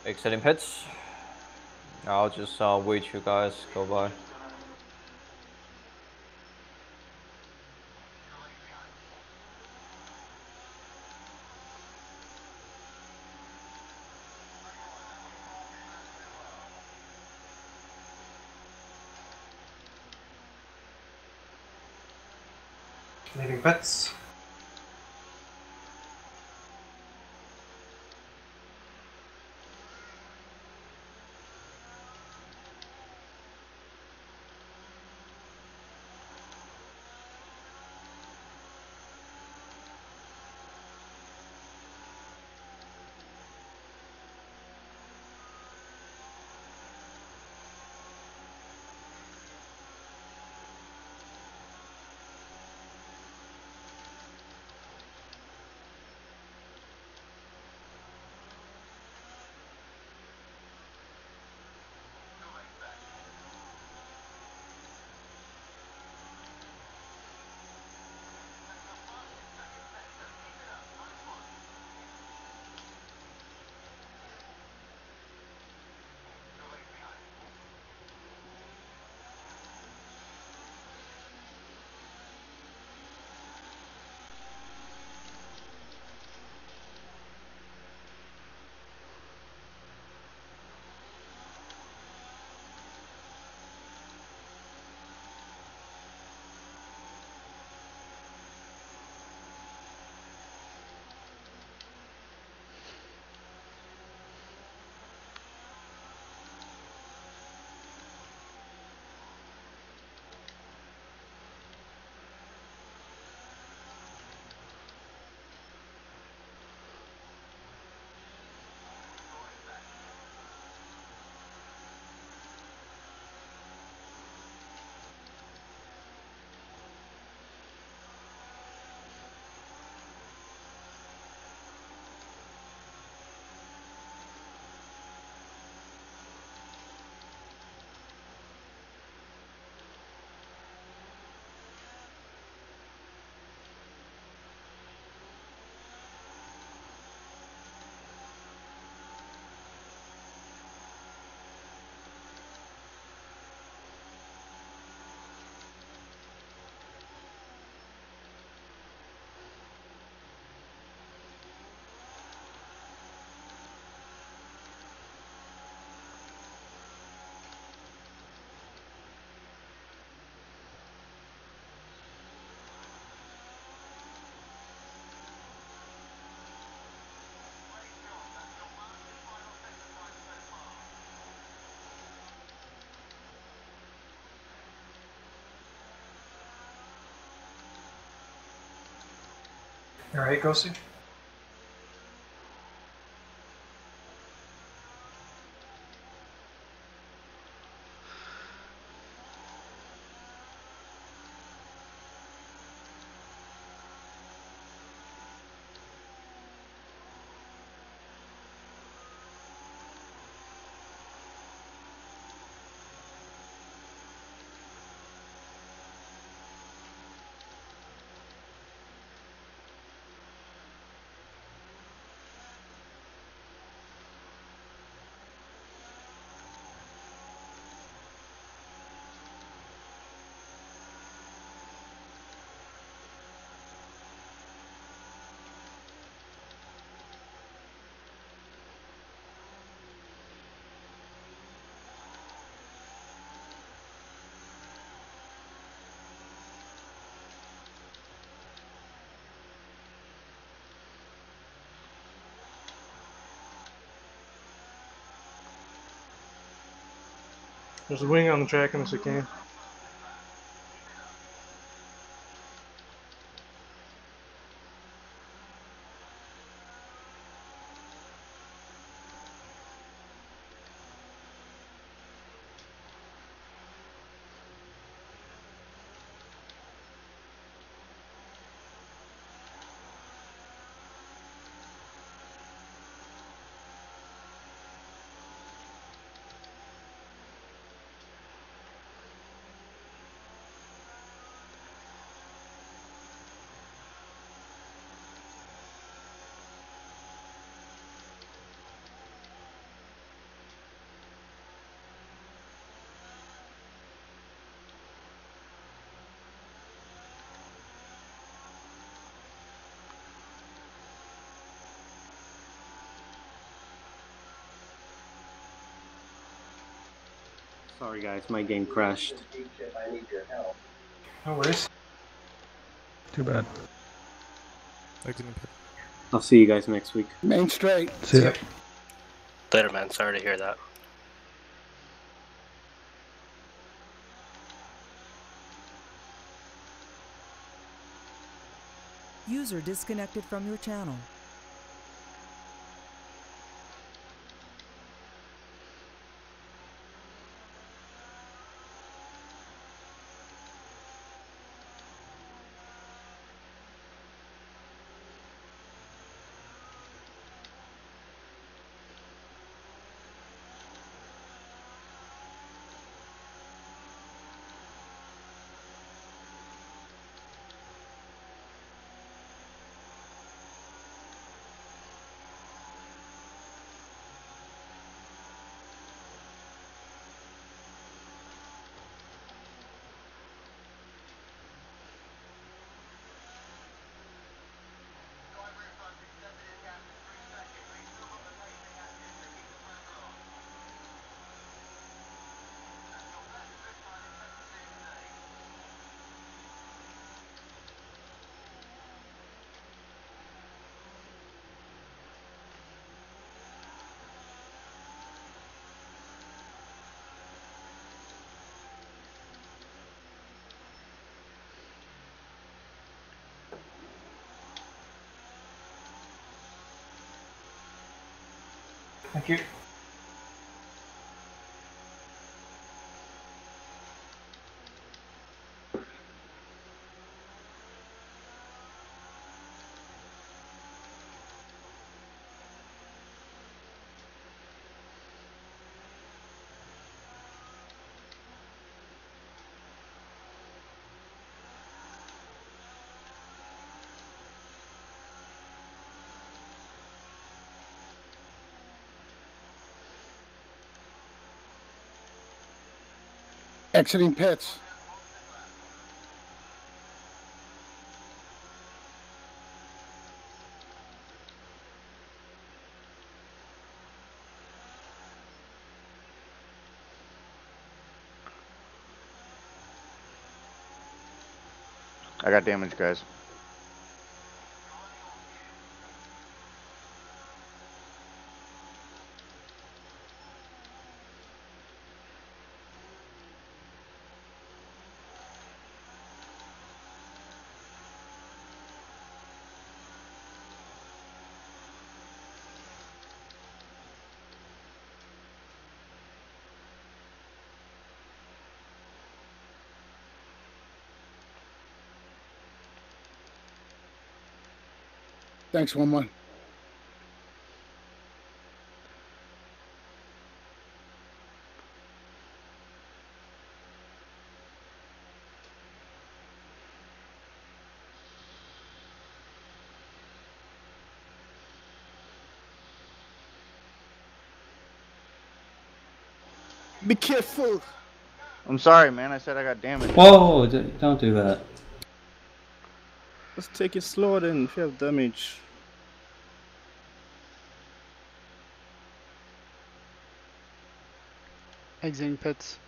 S13: Exiting pits. I'll just wait you guys go by.
S10: Leaving pits. Alright, Ghosty.
S2: There's a wing on the track in the chicane.
S15: Sorry guys, my game crashed.
S10: No worries.
S9: Too bad.
S15: I'll see you guys next week.
S3: Main straight.
S9: See ya.
S7: Later, man. Sorry to hear that.
S1: User disconnected from your channel.
S10: Thank you.
S3: Exiting pits.
S14: I got damage, guys.
S3: Thanks, 1-1.
S11: Be careful.
S14: I'm sorry, man. I said I got damage.
S15: Whoa, don't do that.
S11: Let's take it slow then if you have damage.
S12: Exiting pits.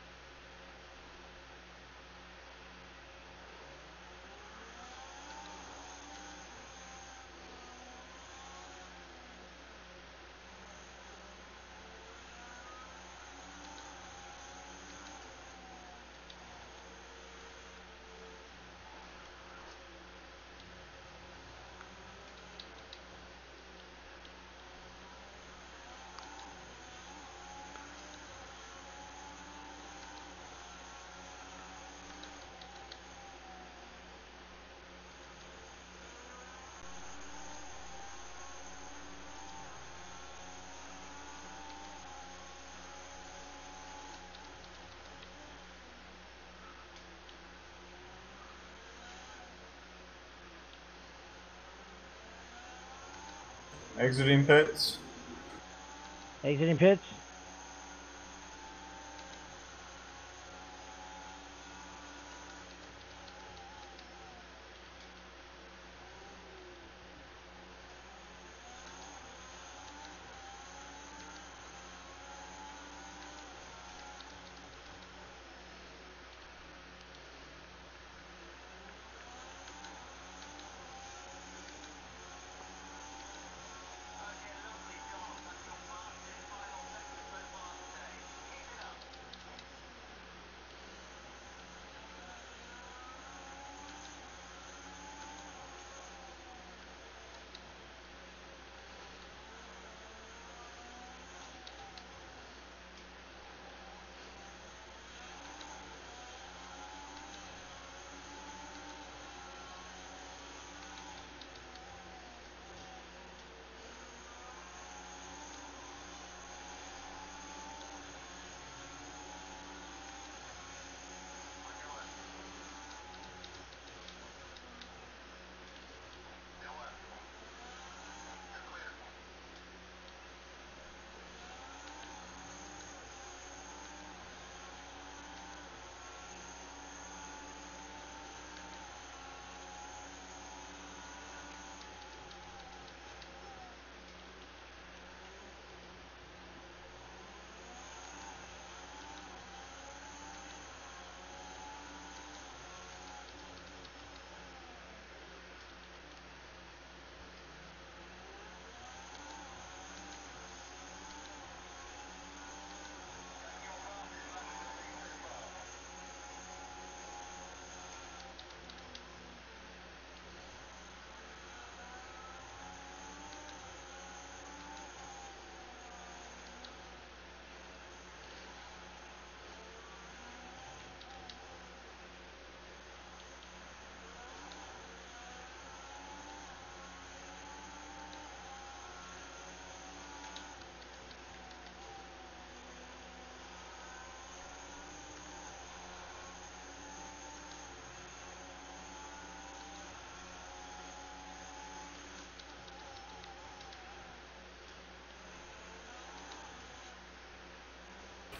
S8: Exiting pits.
S5: Exiting pits.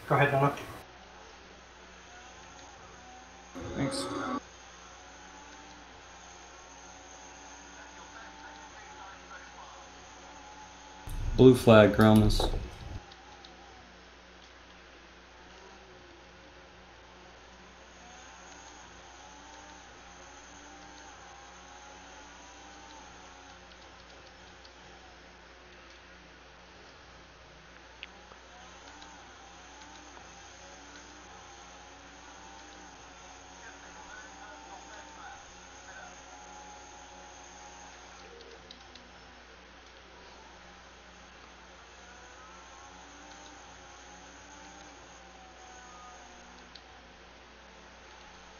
S10: Go ahead, Noah.
S8: Thanks.
S15: Blue flag, Gromas.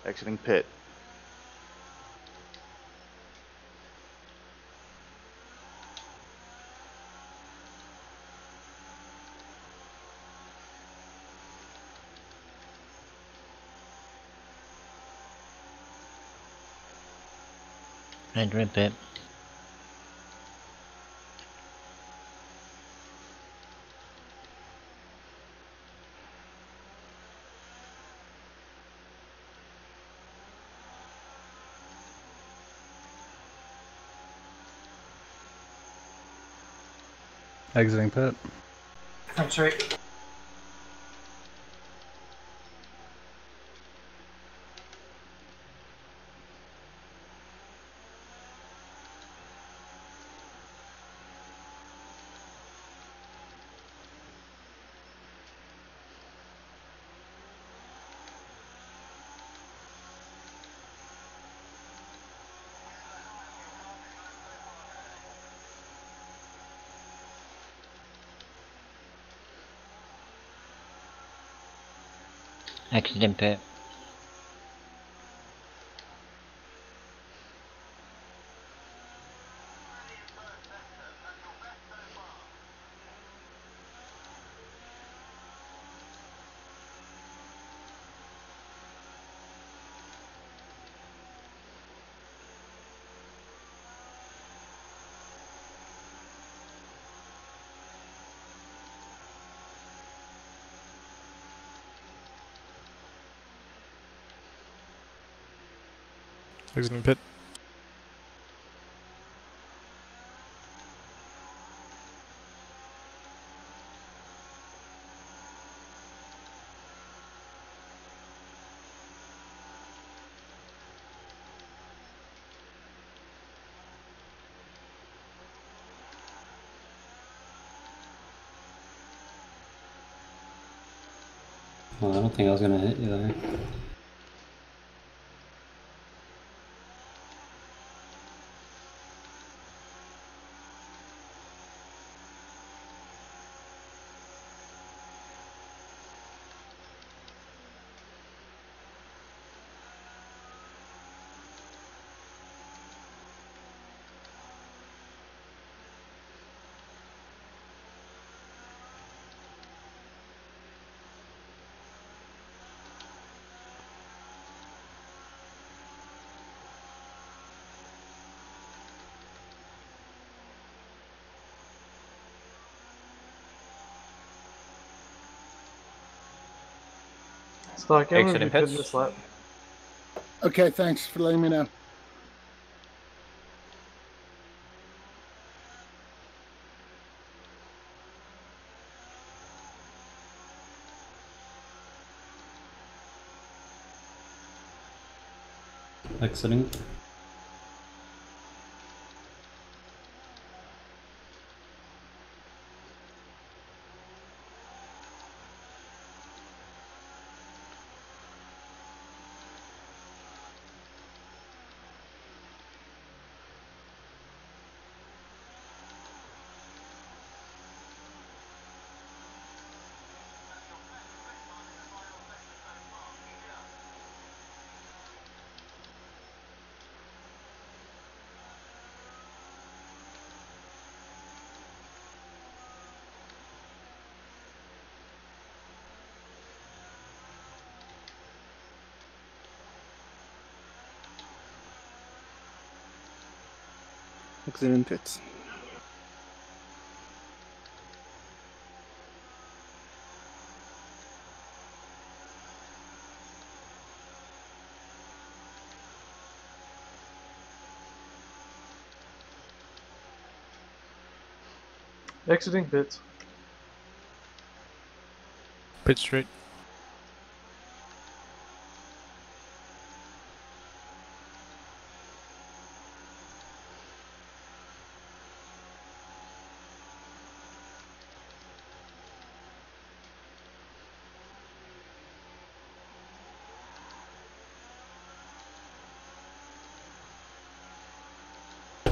S14: Exiting pit.
S6: Entering pit.
S9: Exiting pit.
S10: That's right.
S6: Exiting pit.
S4: Exiting pit.
S15: Oh, I don't think I was gonna hit you there.
S2: Stock, I'm gonna be pitting this lap.
S3: Okay, thanks for letting me know.
S15: Exiting.
S11: Exiting pits.
S2: Exiting pits.
S4: Pit straight.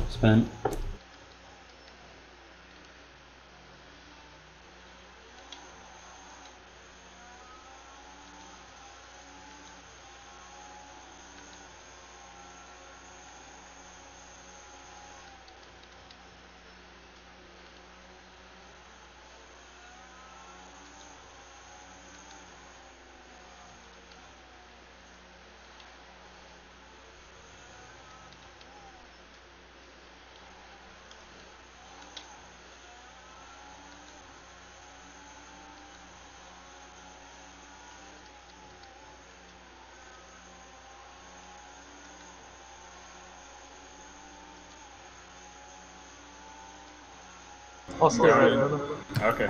S15: Spin.
S2: I'll stay right in them.
S8: Okay.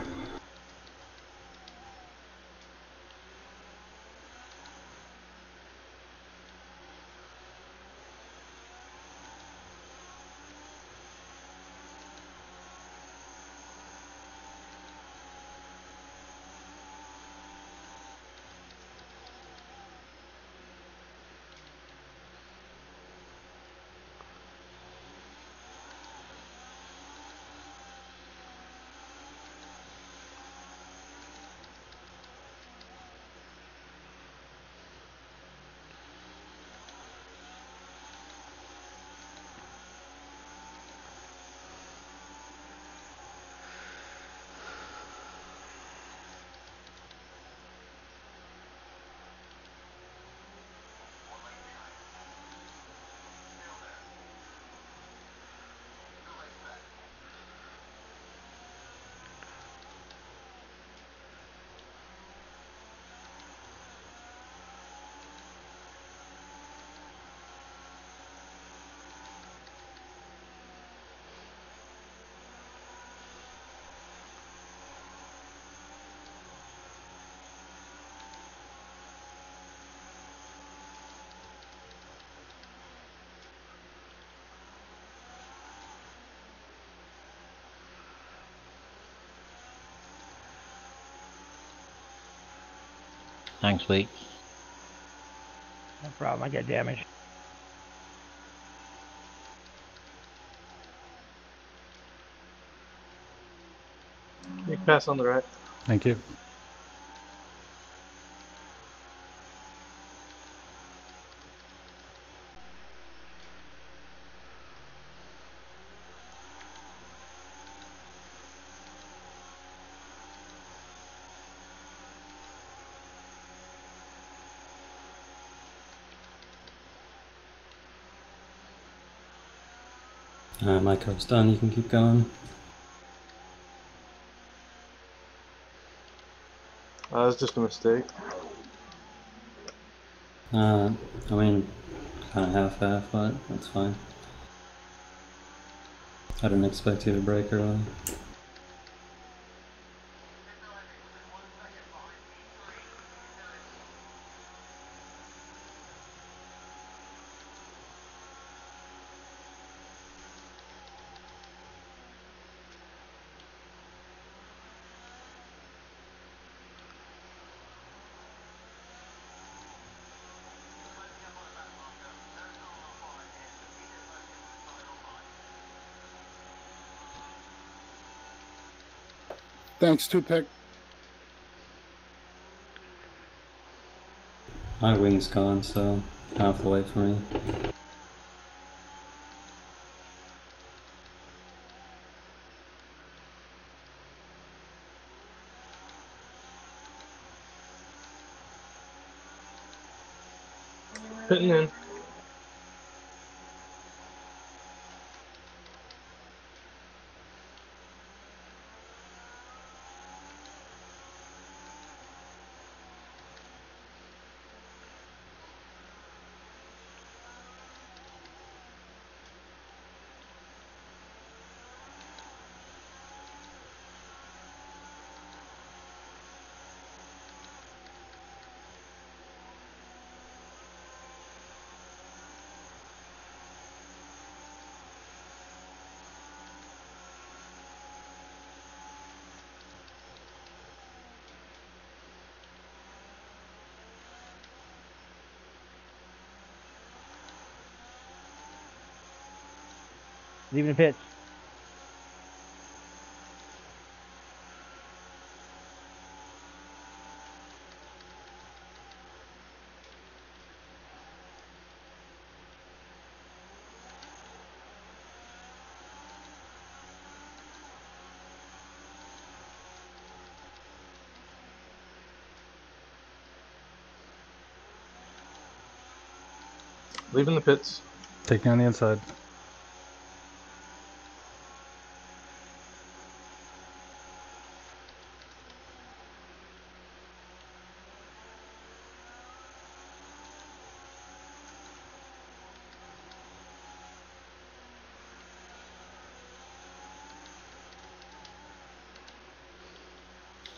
S6: Thanks, Wheat.
S5: No problem, I get damaged.
S2: You can pass on the right.
S9: Thank you.
S15: My car's done, you can keep going.
S2: That was just a mistake.
S15: I mean, kind of half-half, but that's fine. I didn't expect you to break early.
S3: Thanks, Tupac.
S15: My wing's gone, so half the way for me.
S2: Pitting in.
S5: Leaving the pits.
S2: Leaving the pits.
S9: Taking on the inside.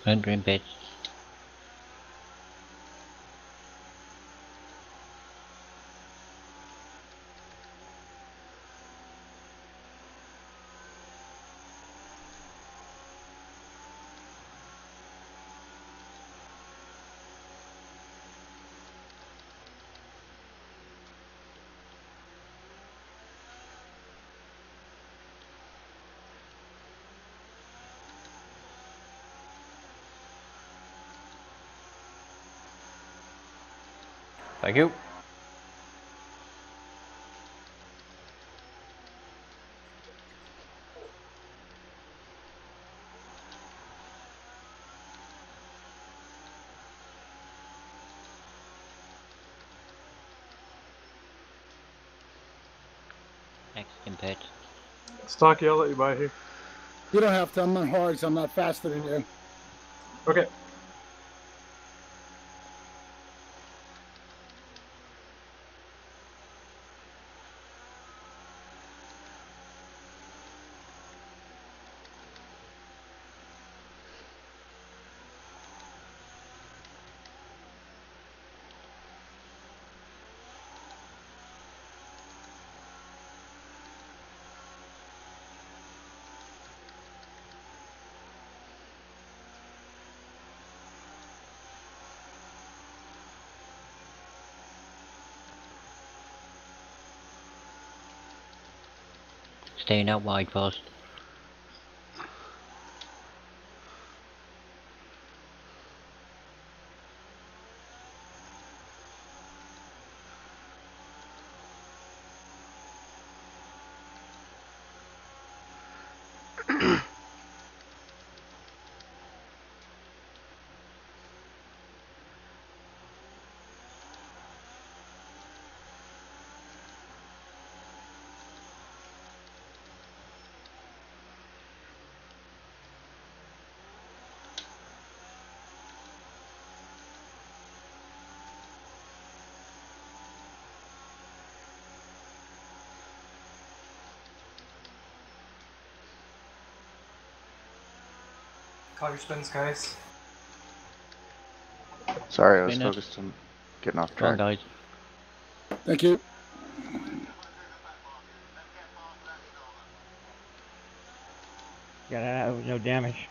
S6: Entering pits.
S13: Thank you.
S6: Exiting pit.
S2: Stocky, I'll let you by here.
S3: You don't have to. I'm on hards. I'm not faster than you.
S2: Okay.
S6: Staying out wide first.
S10: Call your spins, guys.
S14: Sorry, I was focused on getting off track.
S6: Guys.
S3: Thank you.
S5: Got out with no damage.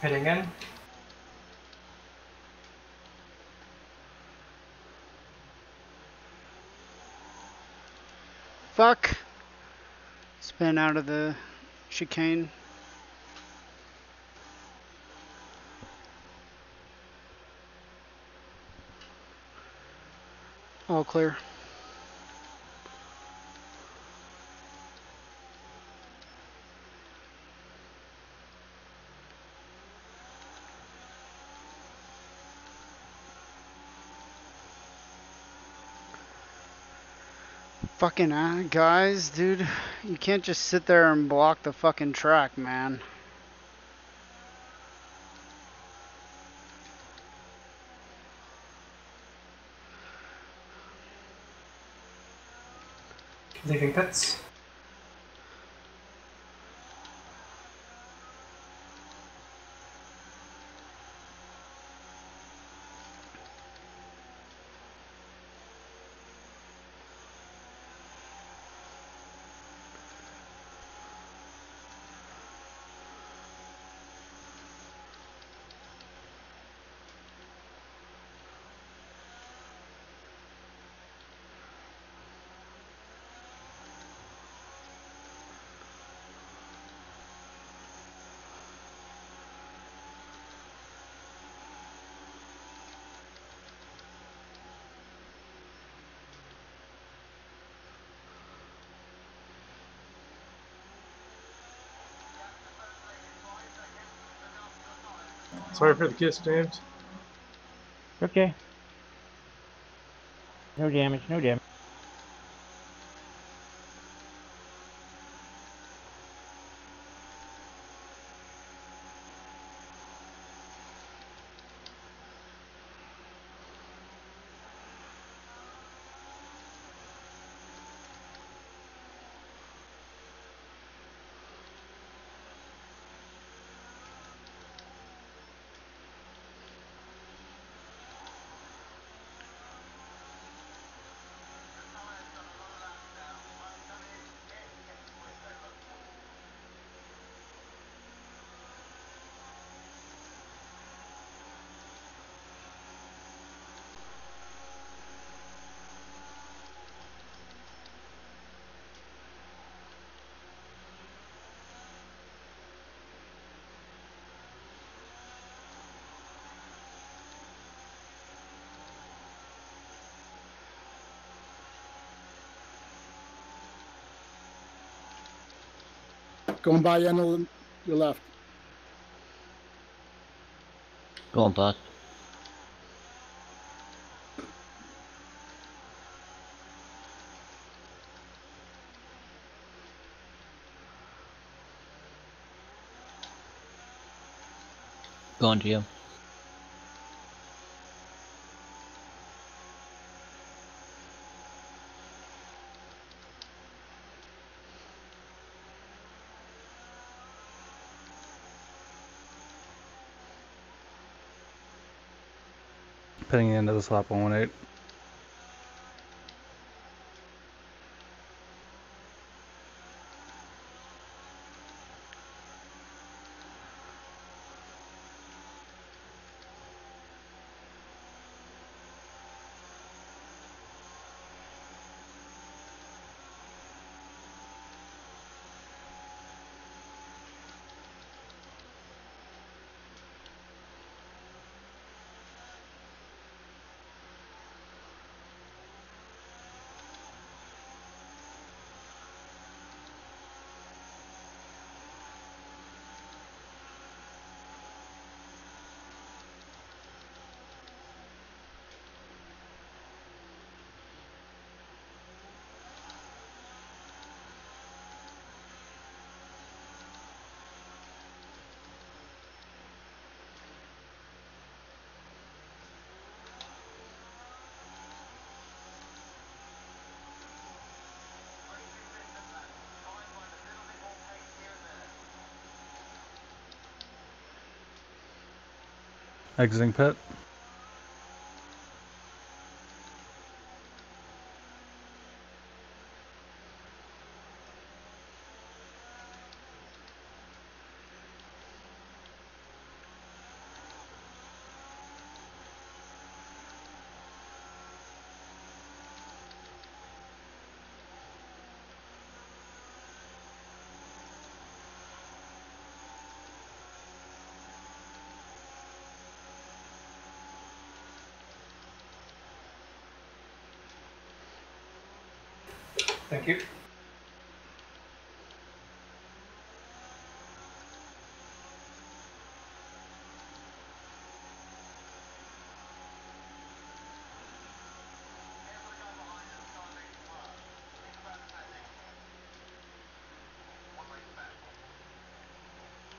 S10: Hitting in.
S12: Fuck. Spin out of the chicane. All clear. Fucking guys, dude. You can't just sit there and block the fucking track, man.
S10: Leaving pits.
S2: Sorry for the kiss, James.
S5: Okay. No damage, no damage.
S3: Going by you on your left.
S6: Go on, bud. Go on, Gio.
S9: Pitting into the slap 118. Exiting pit.
S10: Thank you.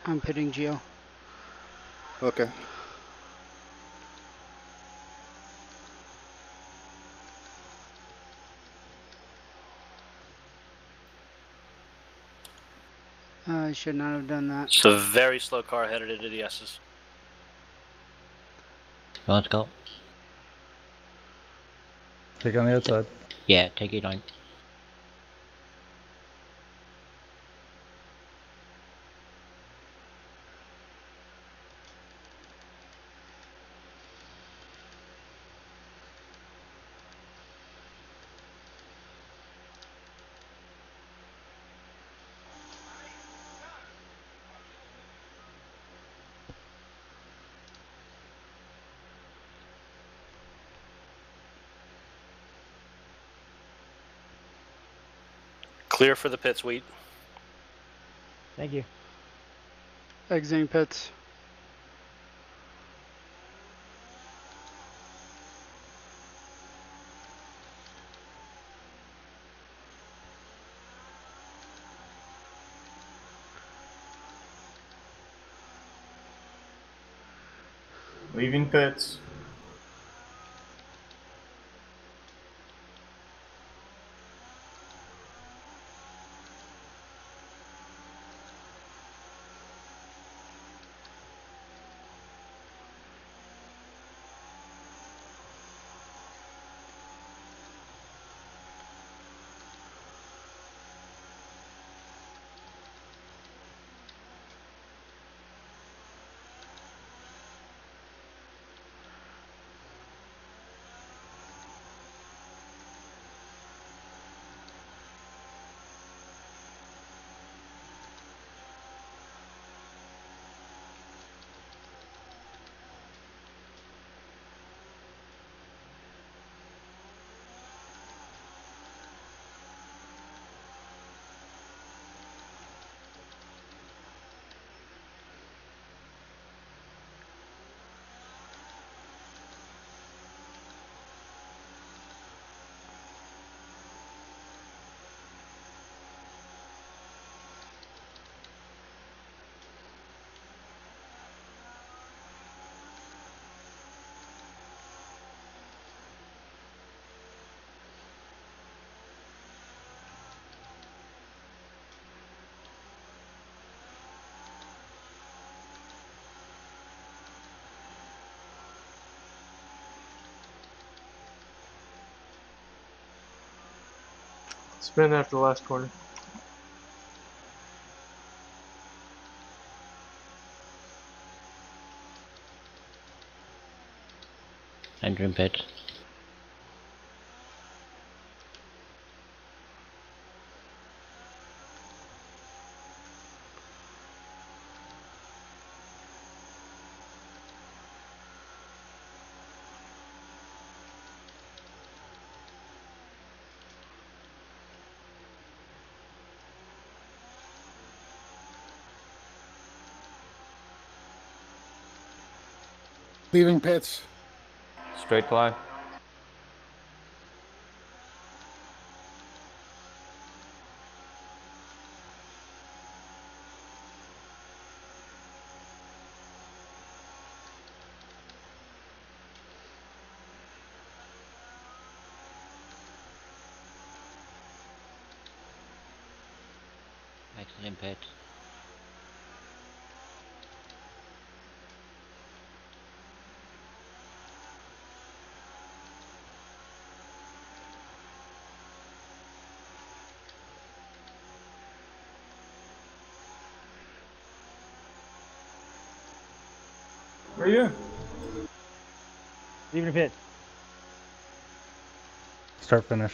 S12: I'm pitting Geo.
S11: Okay.
S12: I should not have done that.
S7: It's a very slow car headed into the S's.
S6: Let's go.
S9: Take on the outside.
S6: Yeah, take it on.
S7: Clear for the pits, Wheat.
S5: Thank you.
S12: Exiting pits.
S8: Leaving pits.
S2: Spin after the last corner.
S6: Entering pit.
S3: Leaving pits.
S13: Straight climb.
S6: Exiting pit.
S8: Where are you?
S5: Leaving the pit.
S9: Start finish.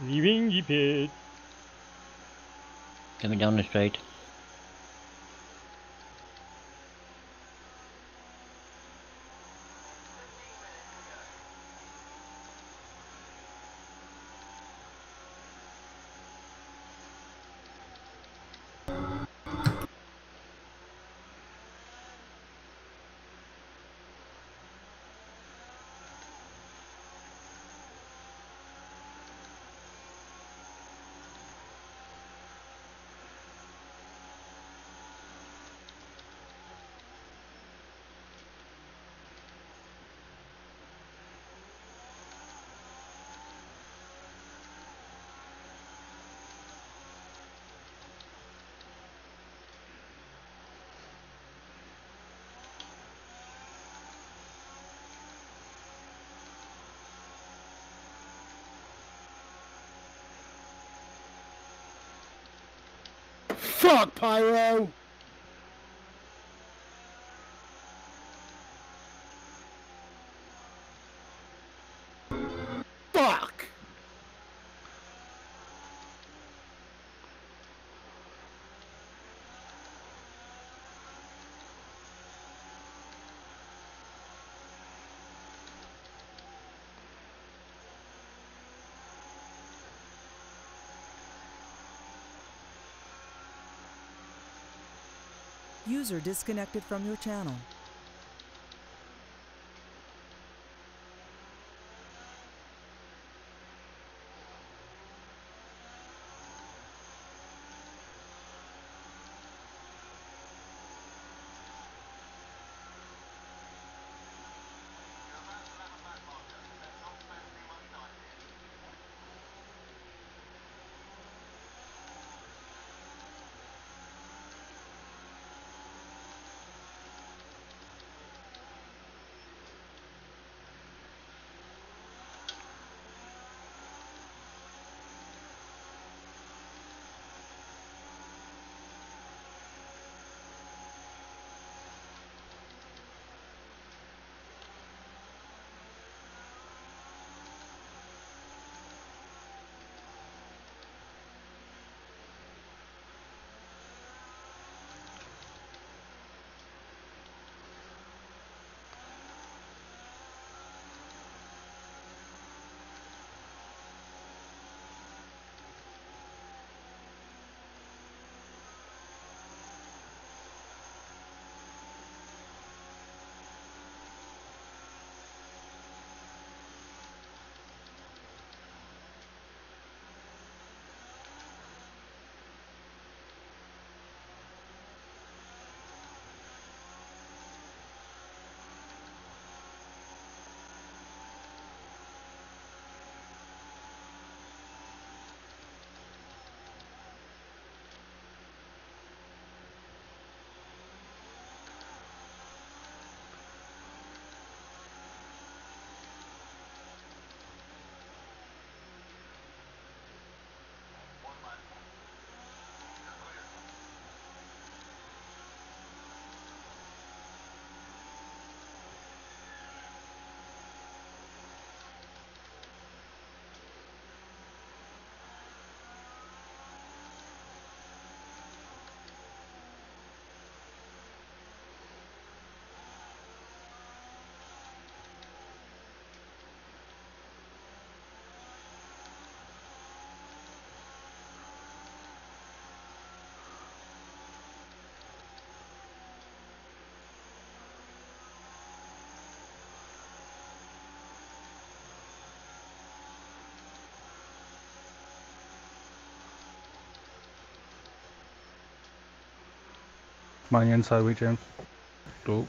S5: Leaving the pit.
S6: Coming down the straight.
S3: Fuck, Pyro!
S1: User disconnected from your channel.
S9: My inside we jam. Oh.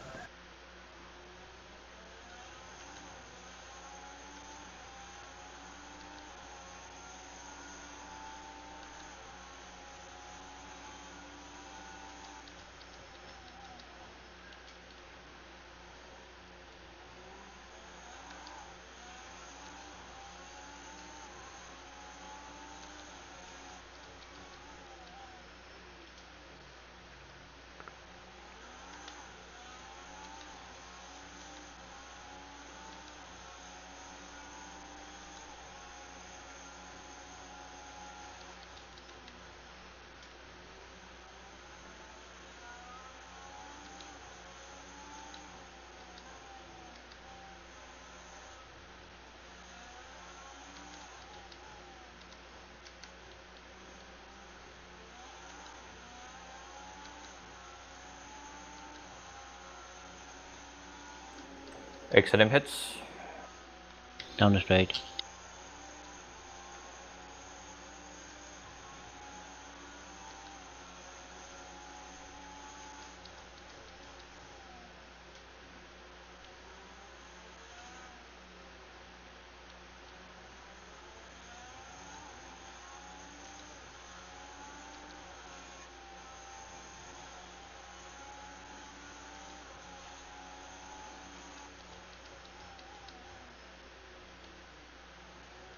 S13: Exiting hits.
S6: Down the straight.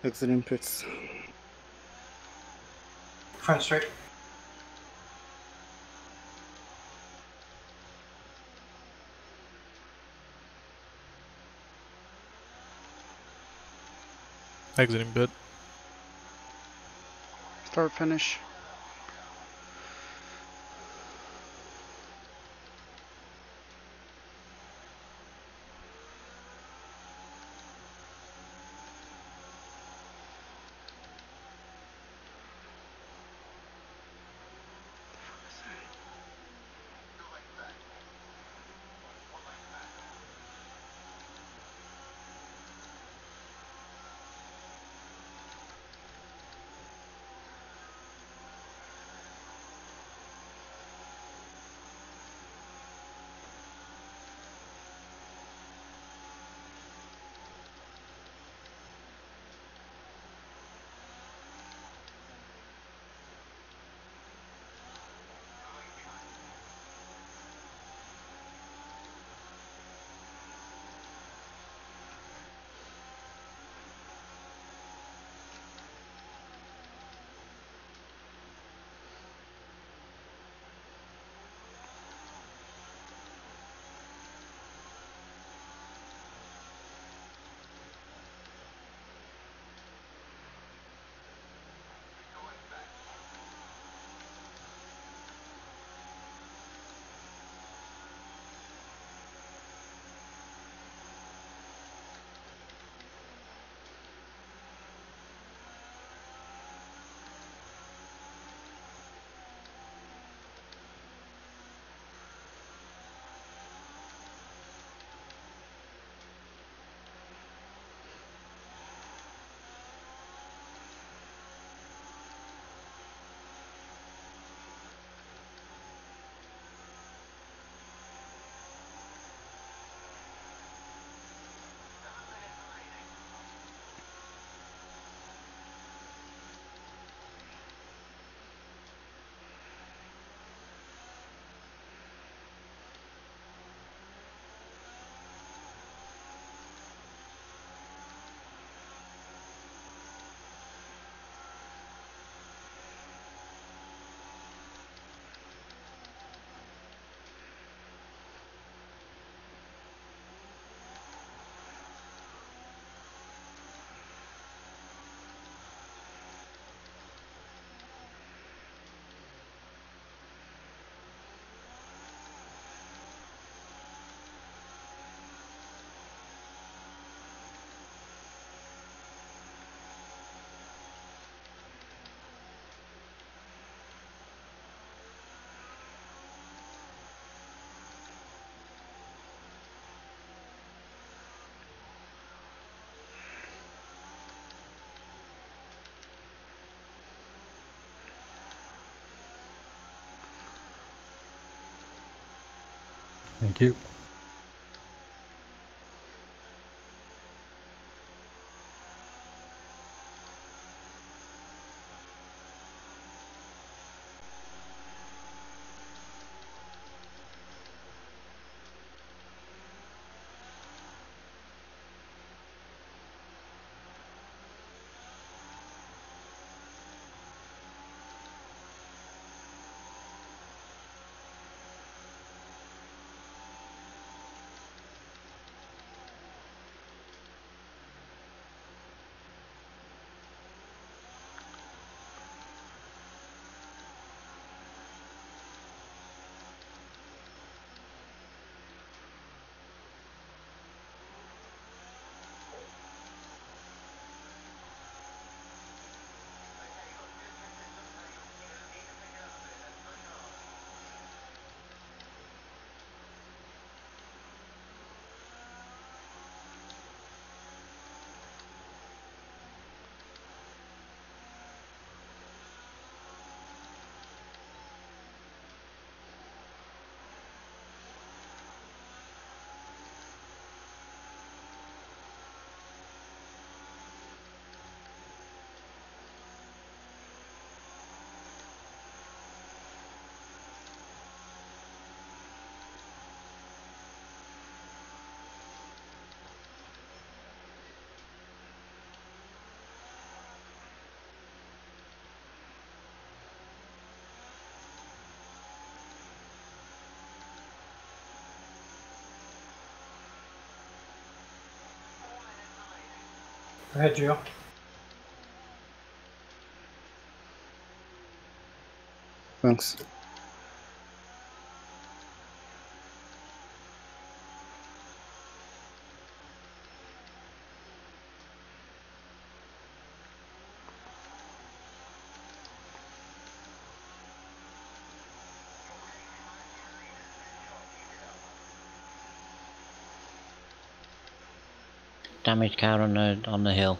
S11: Exiting pits.
S10: Front straight.
S4: Exiting bit.
S12: Start finish.
S9: Thank you.
S10: Go ahead, Joe.
S11: Thanks.
S6: Damage car on the hill.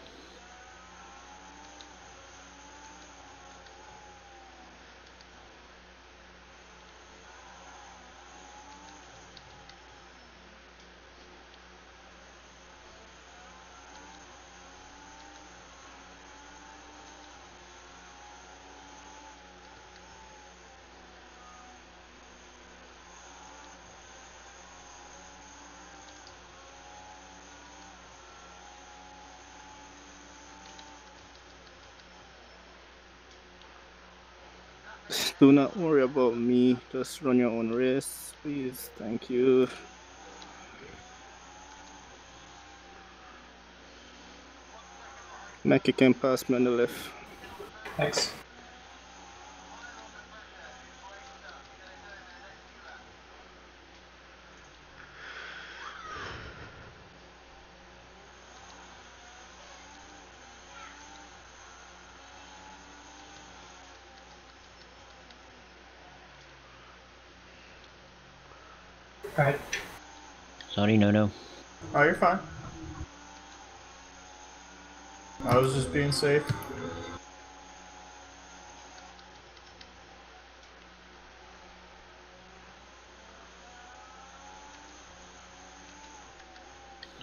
S11: Do not worry about me. Just run your own race, please. Thank you. Mackie can pass me on the left.
S10: Thanks. Alright.
S6: Sorry, no.
S8: Oh, you're fine. I was just being safe.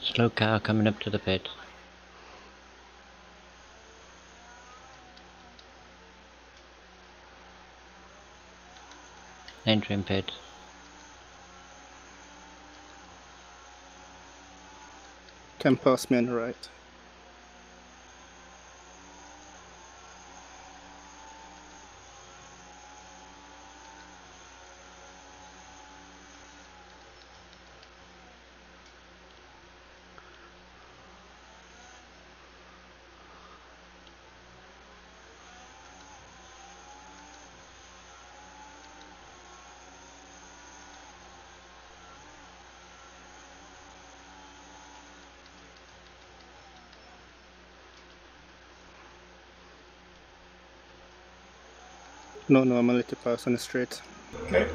S6: Slow car coming up to the pit. Entering pit.
S11: Can pass me on the right. No, I'm gonna let you pass on the straight.
S8: Okay.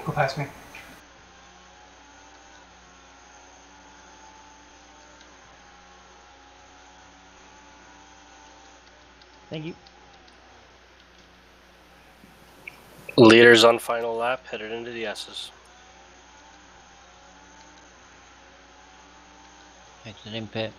S10: Go past me.
S5: Thank you.
S7: Leaders on final lap, headed into the S's.
S6: Exit in pit.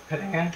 S10: Pitting in.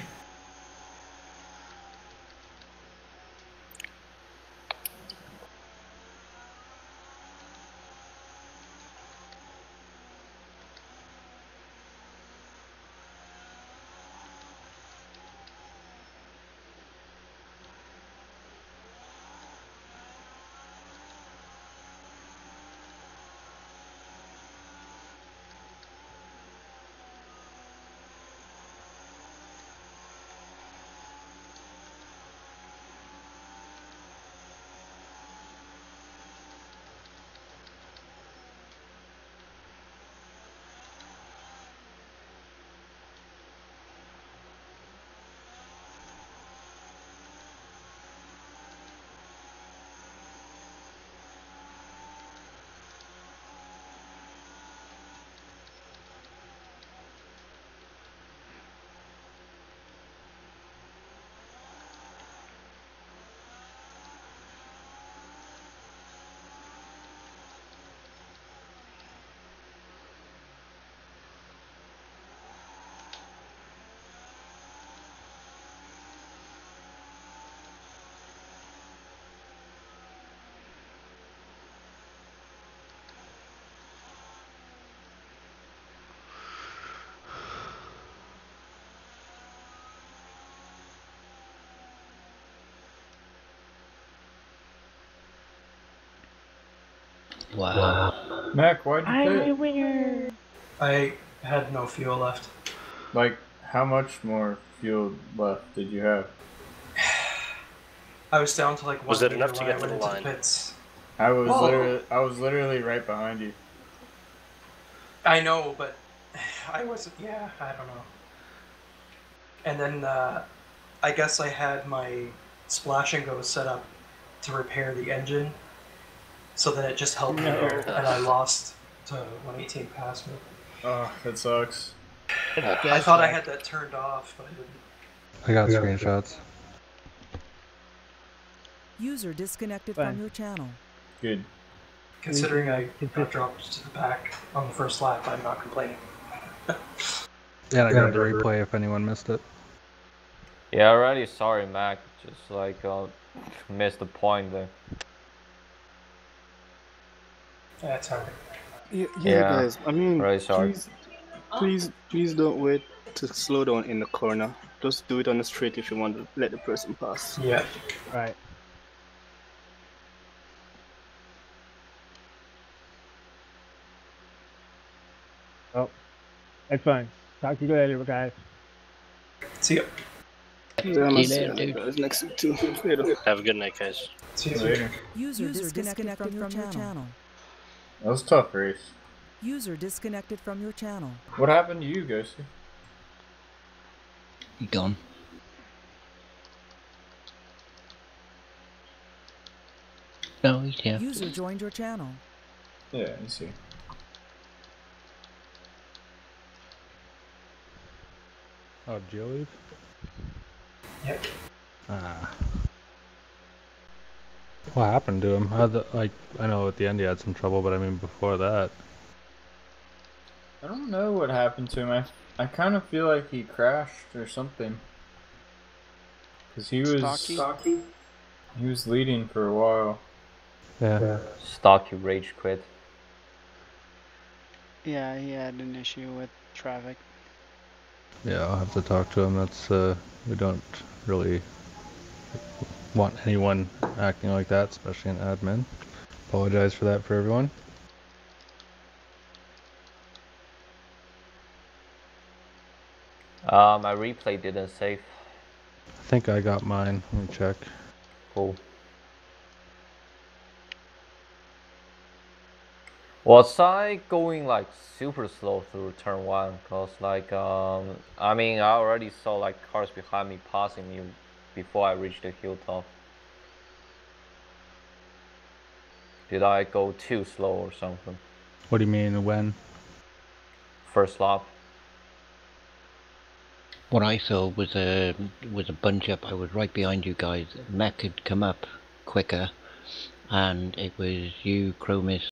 S6: Wow.
S8: Mac, why'd you
S5: I'm a
S8: pit?
S5: winner.
S10: I had no fuel left.
S8: Like, how much more fuel left did you have?
S10: I was down to like 1
S7: Was it
S10: liter
S7: enough to
S10: when I
S7: get to
S10: went
S7: the
S10: into
S7: line?
S10: the pits.
S8: I was literally right behind you.
S10: I know, but I wasn't. Yeah, I don't know. And then I guess I had my splash and go set up to repair the engine, so that it just held me there, and I lost to 118 past me.
S8: Oh, that sucks.
S10: I thought I had that turned off, but I didn't.
S9: I got screenshots.
S1: User disconnected
S5: Fine.
S1: from your channel.
S8: Good.
S10: Considering I got dropped to the back on the first lap, I'm not complaining.
S9: Yeah, I got the replay if anyone missed it.
S13: Yeah, already sorry, Mac. Just like missed the point there.
S10: That's alright.
S11: Yeah, guys. I mean,
S13: really sorry.
S11: please don't wait to slow down in the corner. Just do it on the straight if you want to let the person pass.
S10: Yeah.
S5: Right. Oh, that's fine. Talk to you later, guys.
S10: See ya.
S11: Yeah, I'm see you guys next week too. Later.
S7: Have a good night, guys.
S10: See you
S8: Later.
S1: User disconnected from your channel.
S8: That was a tough race.
S1: User disconnected from your channel.
S8: What happened to you, Ghosty?
S6: You gone? No, he's here.
S1: User joined your channel.
S8: Yeah, you see.
S9: Oh, did you leave?
S10: Yep.
S9: Ah. What happened to him? I know at the end he had some trouble, but I mean before that.
S8: I don't know what happened to him. I kind of feel like he crashed or something. Cause he was leading for a while.
S9: Yeah.
S13: Stocky rage quit.
S12: Yeah, he had an issue with traffic.
S9: Yeah, I'll have to talk to him. That's we don't really want anyone acting like that, especially an admin. Apologize for that for everyone.
S13: My replay didn't save.
S9: I think I got mine. Let me check.
S13: Cool. Was I going like super slow through turn 1? Cause like I mean I already saw like cars behind me passing me before I reached the hilltop. Did I go too slow or something?
S9: What do you mean when?
S13: First lap.
S6: What I saw was a bunch up. I was right behind you guys. Mech had come up quicker, and it was you, Chromis,